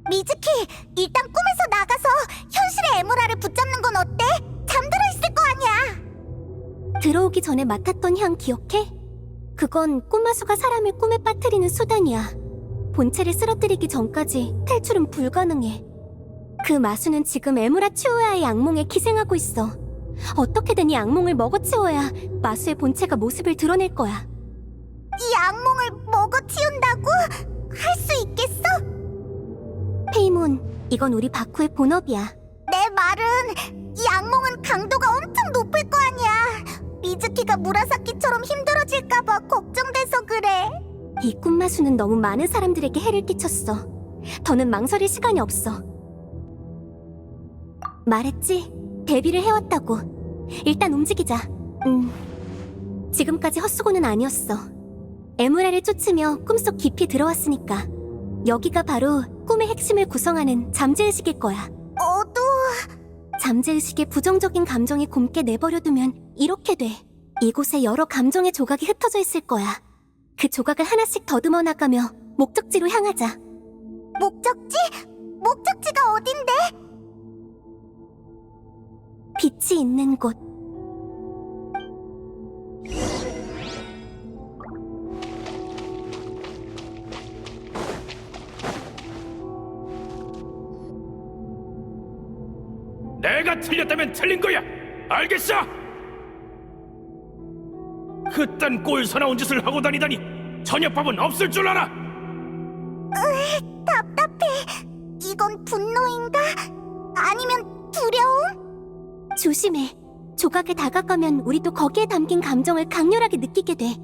미즈키, 일단 꿈에서 나가서 현실의 에무라를 붙잡는 건 어때? 잠들어 있을 거 아니야. 들어오기 전에 맡았던 향 기억해? 그건 꽃마수가 사람을 꿈에 빠뜨리는 수단이야. 본체를 쓰러뜨리기 전까지 탈출은 불가능해. 그 마수는 지금 에무라 치오야의 악몽에 기생하고 있어. 어떻게든 이 악몽을 먹어치워야 마수의 본체가 모습을 드러낼 거야. 이 악몽을 먹어치운다고? 할 수 있겠어? 페이몬, 이건 우리 바쿠의 본업이야. 내 말은 이 악몽은 강도가 엄청 높을 거 아니야. 미즈키가 무라사키처럼 힘들어질까봐 걱정돼서 그래. 이 꿈마수는 너무 많은 사람들에게 해를 끼쳤어. 더는 망설일 시간이 없어. 말했지? 데뷔를 해왔다고. 일단 움직이자. 지금까지 헛수고는 아니었어. 에무라를 쫓으며 꿈속 깊이 들어왔으니까. 여기가 바로 꿈의 핵심을 구성하는 잠재의식일 거야. 잠재의식의 부정적인 감정이 곰게 내버려두면 이렇게 돼. 이곳에 여러 감정의 조각이 흩어져 있을 거야. 그 조각을 하나씩 더듬어 나가며 목적지로 향하자. 목적지? 목적지가 어딘데? 빛이 있는 곳. 내가 틀렸다면 틀린 거야. 알겠어? 그딴 꼴사나운 짓을 하고 다니다니 저녁밥은 없을 줄 알아. 답답해. 이건 분노인가? 아니면 두려움? 조심해. 조각에 다가가면 우리도 거기에 담긴 감정을 강렬하게 느끼게 돼.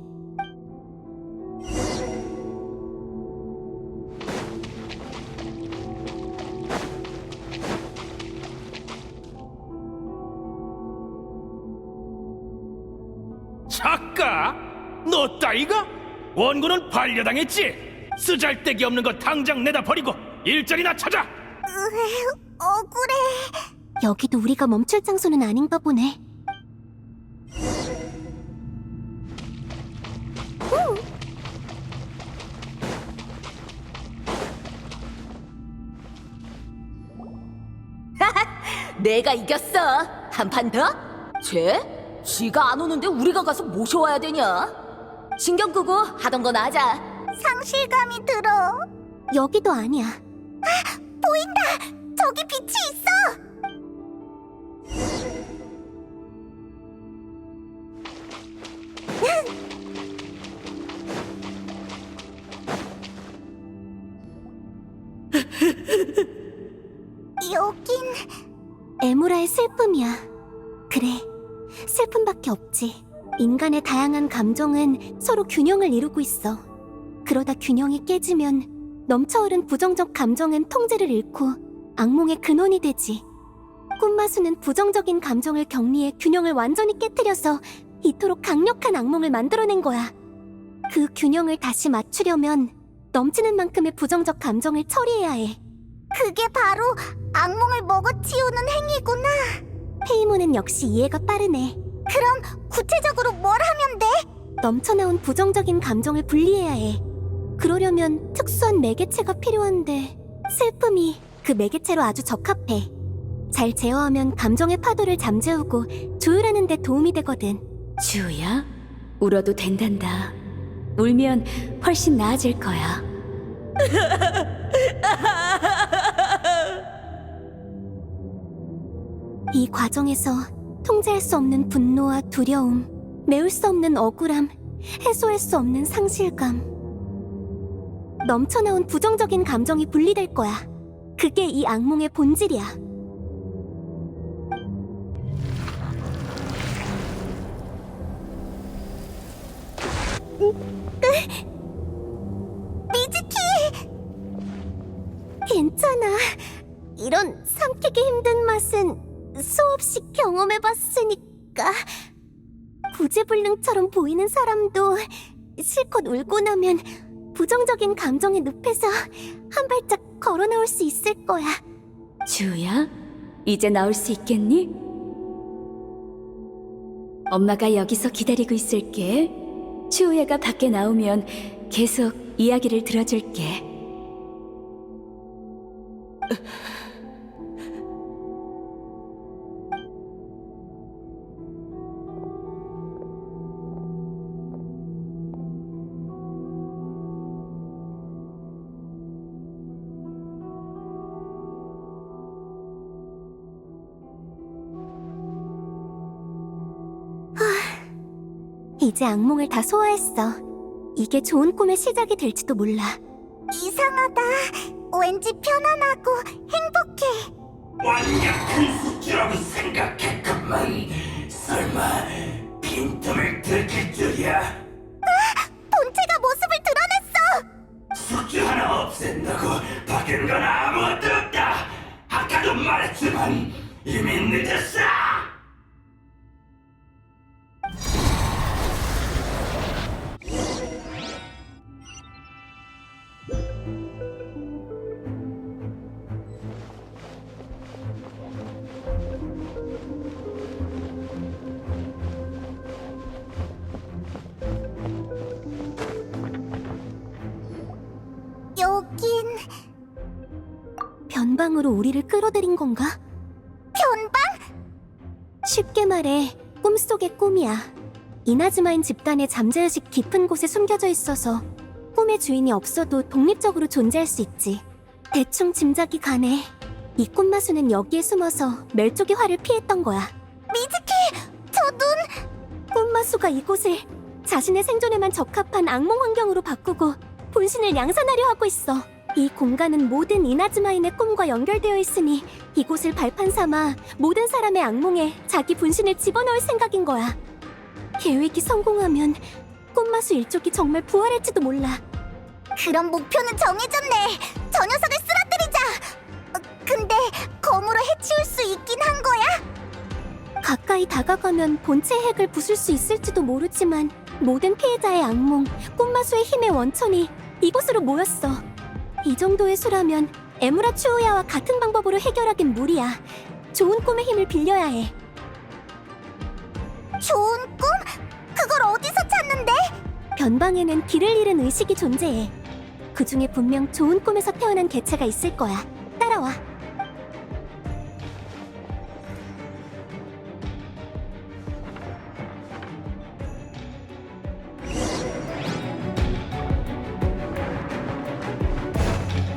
작가? 너 따위가? 원고는 반려당했지? 쓰잘데기 없는 거 당장 내다 버리고 일자리나 찾아. 억울해. 여기도 우리가 멈출 장소는 아닌가 보네. 내가 이겼어. 한 판 더? 쥐가 안 오는데 우리가 가서 모셔와야 되냐? 신경 끄고 하던 거나 하자. 상실감이 들어. 여기도 아니야. 보인다. 저기 빛이 있어. 여긴 에무라의 슬픔이야. 그래, 슬픔밖에 없지. 인간의 다양한 감정은 서로 균형을 이루고 있어. 그러다 균형이 깨지면 넘쳐흐른 부정적 감정은 통제를 잃고 악몽의 근원이 되지. 꿈마수는 부정적인 감정을 격리해 균형을 완전히 깨뜨려서 이토록 강력한 악몽을 만들어낸 거야. 그 균형을 다시 맞추려면 넘치는 만큼의 부정적 감정을 처리해야 해. 그게 바로 악몽을 먹어치우는 행위구나. 페이몬은 역시 이해가 빠르네. 그럼 구체적으로 뭘 하면 돼? 넘쳐나온 부정적인 감정을 분리해야 해. 그러려면 특수한 매개체가 필요한데 슬픔이 그 매개체로 아주 적합해. 잘 제어하면 감정의 파도를 잠재우고 조율하는 데 도움이 되거든. 주야, 울어도 된단다. 울면 훨씬 나아질 거야. 이 과정에서 통제할 수 없는 분노와 두려움, 메울 수 없는 억울함, 해소할 수 없는 상실감, 넘쳐나온 부정적인 감정이 분리될 거야. 그게 이 악몽의 본질이야. 미즈키! 괜찮아. 이런 삼키기 힘든 맛은 수없이 경험해봤으니까. 구제불능처럼 보이는 사람도 실컷 울고 나면 부정적인 감정에 늪에서 한 발짝 걸어 나올 수 있을 거야. 주우야, 이제 나올 수 있겠니? 엄마가 여기서 기다리고 있을게. 주우야가 밖에 나오면 계속 이야기를 들어줄게. 이제 악몽을 다 소화했어. 이게 좋은 꿈의 시작이 될지도 몰라. 이상하다. 왠지 편안하고 행복해. 완벽한 숙주라고 생각했건만 설마 빈틈을 들킬 줄이야. 본체가 모습을 드러냈어. 숙주 하나 없앤다고 바뀐 건 아무것도 없다. 아까도 말했지만 이미 늦었어. 여긴 변방으로 우리를 끌어들인 건가? 변방? 쉽게 말해 꿈속의 꿈이야. 이나즈마인 집단의 잠재의식 깊은 곳에 숨겨져 있어서 꿈의 주인이 없어도 독립적으로 존재할 수 있지. 대충 짐작이 가네. 이 꿈마수는 여기에 숨어서 멸족의 화를 피했던 거야. 미즈키, 저 눈. 꿈마수가 이곳을 자신의 생존에만 적합한 악몽 환경으로 바꾸고 본신을 양산하려 하고 있어. 이 공간은 모든 이나즈마인의 꿈과 연결되어 있으니 이곳을 발판 삼아 모든 사람의 악몽에 자기 분신을 집어넣을 생각인 거야. 계획이 성공하면 꿈마수 일족이 정말 부활할지도 몰라. 그럼 목표는 정해졌네. 저 녀석을 쓰러뜨리자. 근데 검으로 해치울 수 있긴 한 거야? 가까이 다가가면 본체의 핵을 부술 수 있을지도 모르지만 모든 피해자의 악몽, 꿈마수의 힘의 원천이 이곳으로 모였어. 이 정도의 수라면 에무라 추우야와 같은 방법으로 해결하긴 무리야. 좋은 꿈의 힘을 빌려야 해. 좋은 꿈? 그걸 어디서 찾는데? 변방에는 길을 잃은 의식이 존재해. 그 중에 분명 좋은 꿈에서 태어난 개체가 있을 거야. 따라와.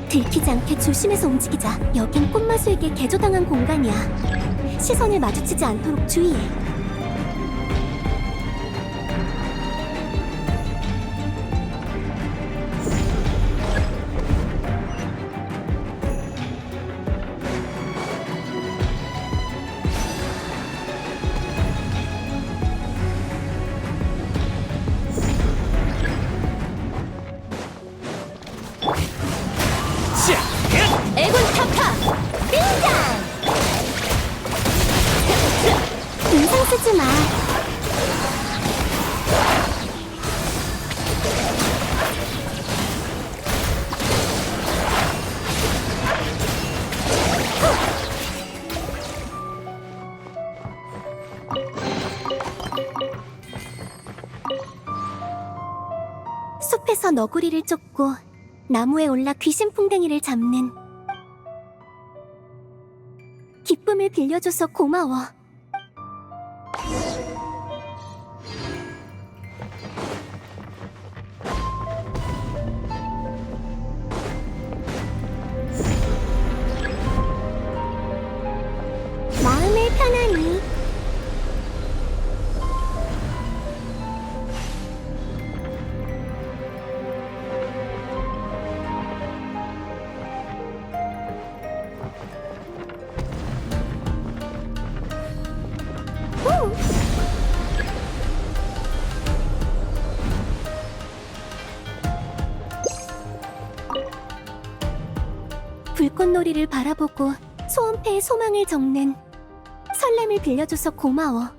들키지 않게 조심해서 움직이자. 여긴 꿈마수에게 개조당한 공간이야. 시선을 마주치지 않도록 주의해. 애군 타파 인상 쓰지 마. 숲에서 너구리를 쫓고 나무에 올라 귀신풍뎅이를 잡는 기쁨을 빌려줘서 고마워. 마음을 편안히. 불꽃놀이를 바라보고 소원패의 소망을 적는 설렘을 빌려줘서 고마워.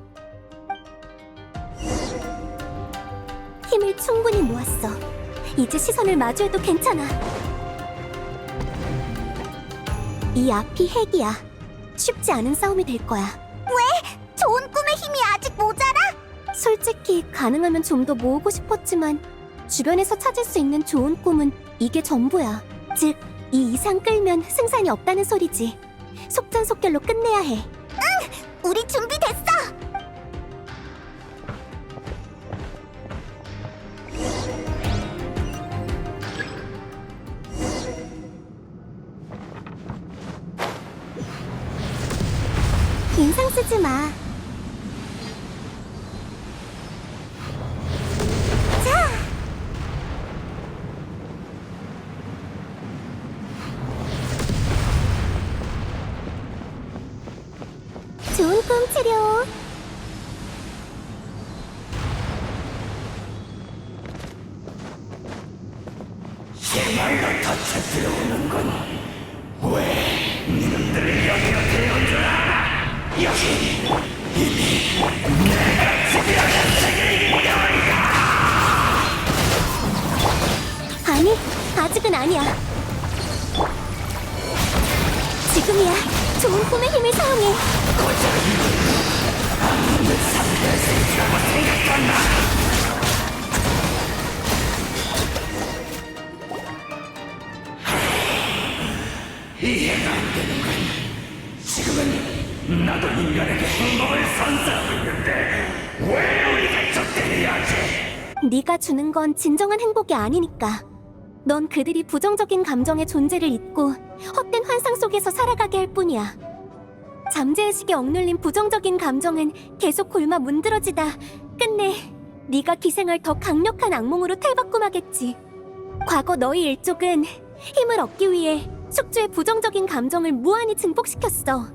힘을 충분히 모았어. 이제 시선을 마주해도 괜찮아. 이 앞이 핵이야. 쉽지 않은 싸움이 될 거야. 좋은 꿈의 힘이 아직 모자라? 솔직히 가능하면 좀 더 모으고 싶었지만 주변에서 찾을 수 있는 좋은 꿈은 이게 전부야. 즉, 이 이상 끌면 승산이 없다는 소리지. 속전속결로 끝내야 해. 우리 준비됐어! 인상 쓰지 마. 좋은 꿈 치료. 아니, 아직은 아니야. 지금이야. 좋은 꿈의 힘을 사용해. 네가 주는 건 진정한 행복이 아니니까. 넌 그들이 부정적인 감정의 존재를 잊고 헛된 환상 속에서 살아가게 할 뿐이야. 잠재의식에 억눌린 부정적인 감정은 계속 곪아 문드러지다 끝내 네가 기생할 더 강력한 악몽으로 탈바꿈하겠지. 과거 너희 일족은 힘을 얻기 위해 숙주의 부정적인 감정을 무한히 증폭시켰어.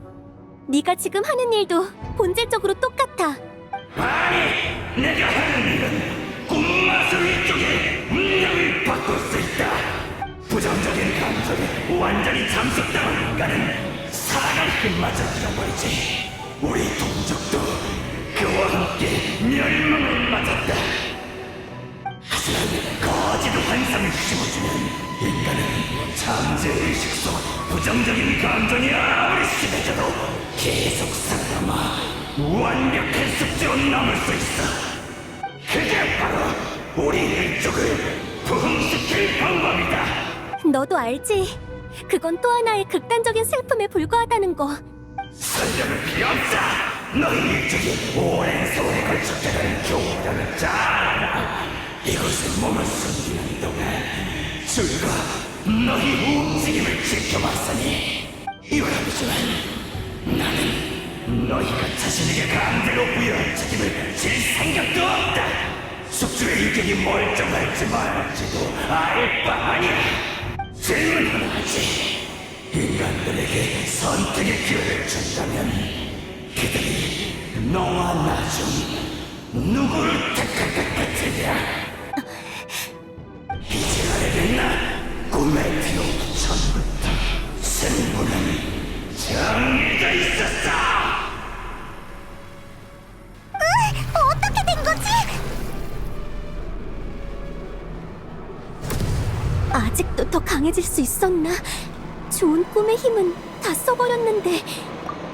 네가 지금 하는 일도 본질적으로 똑같아. 내가 하는 일은 꿈마술 일종의 운명을 바꿀 수 있다. 부정적인 감정에 완전히 잠식당한 인간은 살아갈 힘마저 잃어버리지. 우리 동족도 그와 함께 멸망을 맞았다. 하지만 거짓 환상을 심어주면 인간은 잠재의식 속 부정적인 감정이 아무리 심해져도 계속 살아남아 완벽한 숙주로 남을 수 있어. 그게 바로 우리 일족을 부흥시킬 방법이다. 너도 알지? 그건 또 하나의 극단적인 슬픔에 불과하다는 거. 설명을 필요 없어. 너희 일족이 오랜 세월에 걸쳤다는 교훈을 잘 알아. 이곳에 몸을 숨기는 동안 줄과 너희 움직임을 지켜봤으니 이와라지만 나는 너희가 자신에게 강제로 부여한 책임을 질 생각도 없다. 숙주의 인격이 멀쩡할지 말지도 알 바 아니야. 질문 하나 하지. 인간들에게 선택의 기회를 준다면 그들이 너와 나 중 누구를 택할 것 같으냐? 이제 알겠나? 꿈의 피로 전부터 승부는 정해져 있었어. 어떻게 된 거지? 아직도 더 강해질 수 있었나? 좋은 꿈의 힘은 다 써버렸는데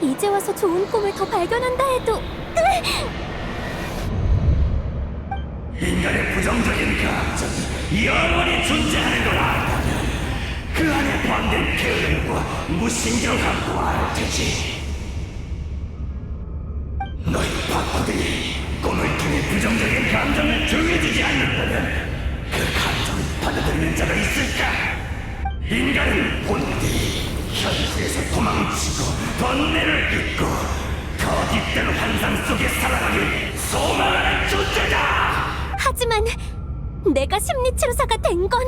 이제 와서 좋은 꿈을 더 발견한다 해도 인간의 부정적인 감정이 영원히 존재하는 걸 알다면 그 안에 포함된 게으름과 무신경함도 알 테지. 너희 바쿠들이 꿈을 통해 부정적인 감정을 조여주지 않는다면 그 감정을 받아들이는 자가 있을까? 인간은 본디 현실에서 도망치고 번뇌를 잊고 거짓된 환상 속에 살아가길 소망하는 존재다! 하지만 내가 심리치료사가 된 건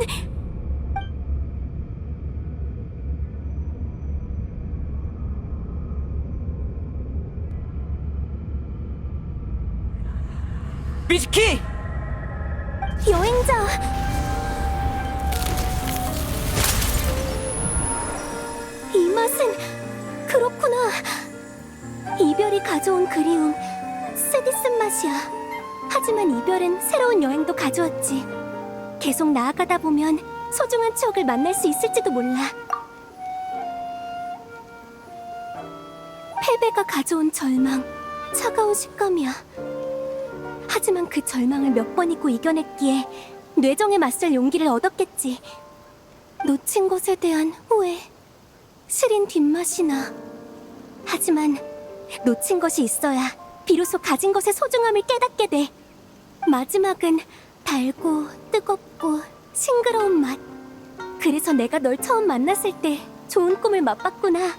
미즈키! 여행자. 맛은 그렇구나. 이별이 가져온 그리움, 쓰디쓴 맛이야. 하지만 이별은 새로운 여행도 가져왔지. 계속 나아가다 보면 소중한 추억을 만날 수 있을지도 몰라. 패배가 가져온 절망, 차가운 식감이야. 하지만 그 절망을 몇 번 잊고 이겨냈기에 뇌정에 맞설 용기를 얻었겠지. 놓친 것에 대한 후회, 시린 뒷맛이 나. 하지만 놓친 것이 있어야 비로소 가진 것의 소중함을 깨닫게 돼. 마지막은 달고 뜨겁고 싱그러운 맛. 그래서 내가 널 처음 만났을 때 좋은 꿈을 맛봤구나.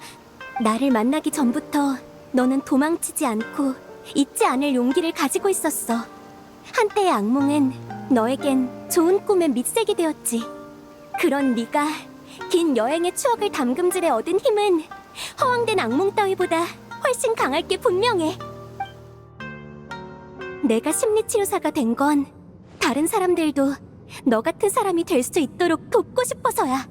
나를 만나기 전부터 너는 도망치지 않고 잊지 않을 용기를 가지고 있었어. 한때의 악몽은 너에겐 좋은 꿈의 밑색이 되었지. 그런 네가 긴 여행의 추억을 담금질에 얻은 힘은 허황된 악몽 따위보다 훨씬 강할 게 분명해. 내가 심리치료사가 된 건 다른 사람들도 너 같은 사람이 될 수 있도록 돕고 싶어서야.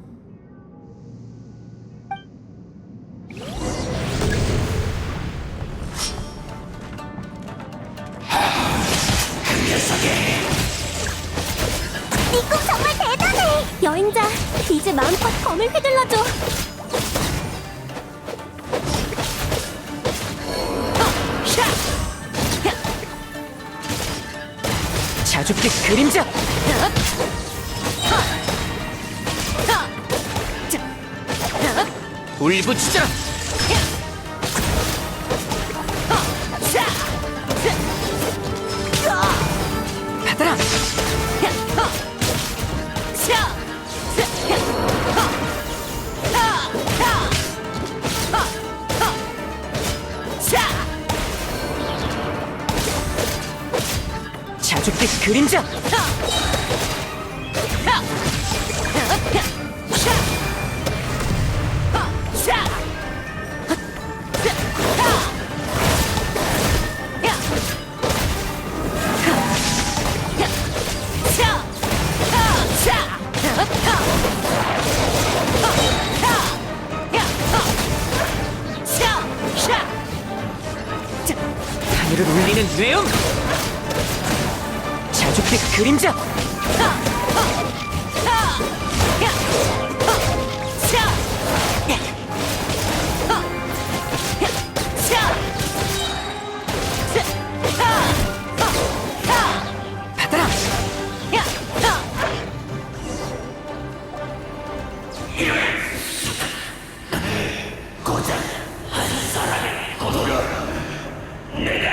네 꿈 정말 대단해! 여행자, 이제 마음껏 검을 휘둘러줘. 자주빛 그림자! 울부짖어라! 받아라! 자주빛 그림자! 하늘을 울리는 뇌음! 자주빛 그림자! 받아라! 고작 한 사람의 고도로 내가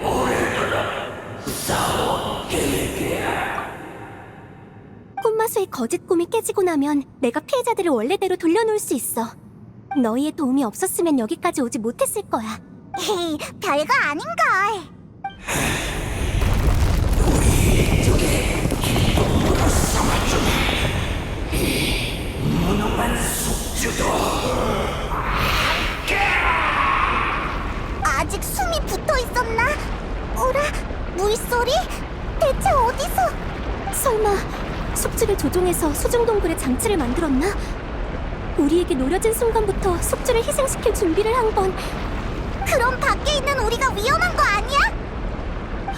오래도록 싸워온 계획이야. 꿈마수의 거짓 꿈이 깨지고 나면 내가 피해자들을 원래대로 돌려놓을 수 있어. 너희의 도움이 없었으면 여기까지 오지 못했을 거야. 헤이, 별거 아닌걸. 무능한 숙주도 아직 숨이 붙어 있었나? 어라? 물소리? 대체 어디서? 설마 숙주를 조종해서 수중동굴에 장치를 만들었나? 우리에게 노려진 순간부터 숙주를 희생시킬 준비를 한 건... 그럼 밖에 있는 우리가 위험한 거 아니야?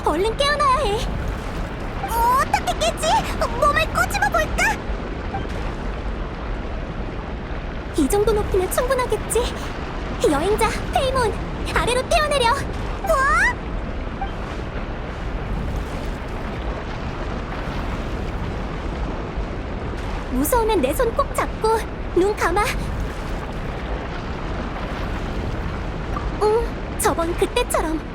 얼른 깨어나야 해. 어떻게 깨지? 몸을 꼬집어 볼까? 이 정도 높이면 충분하겠지. 여행자, 페이몬, 아래로 뛰어내려. 뭐? 무서우면 내 손 꼭 잡고 눈 감아. 응, 저번 그때처럼.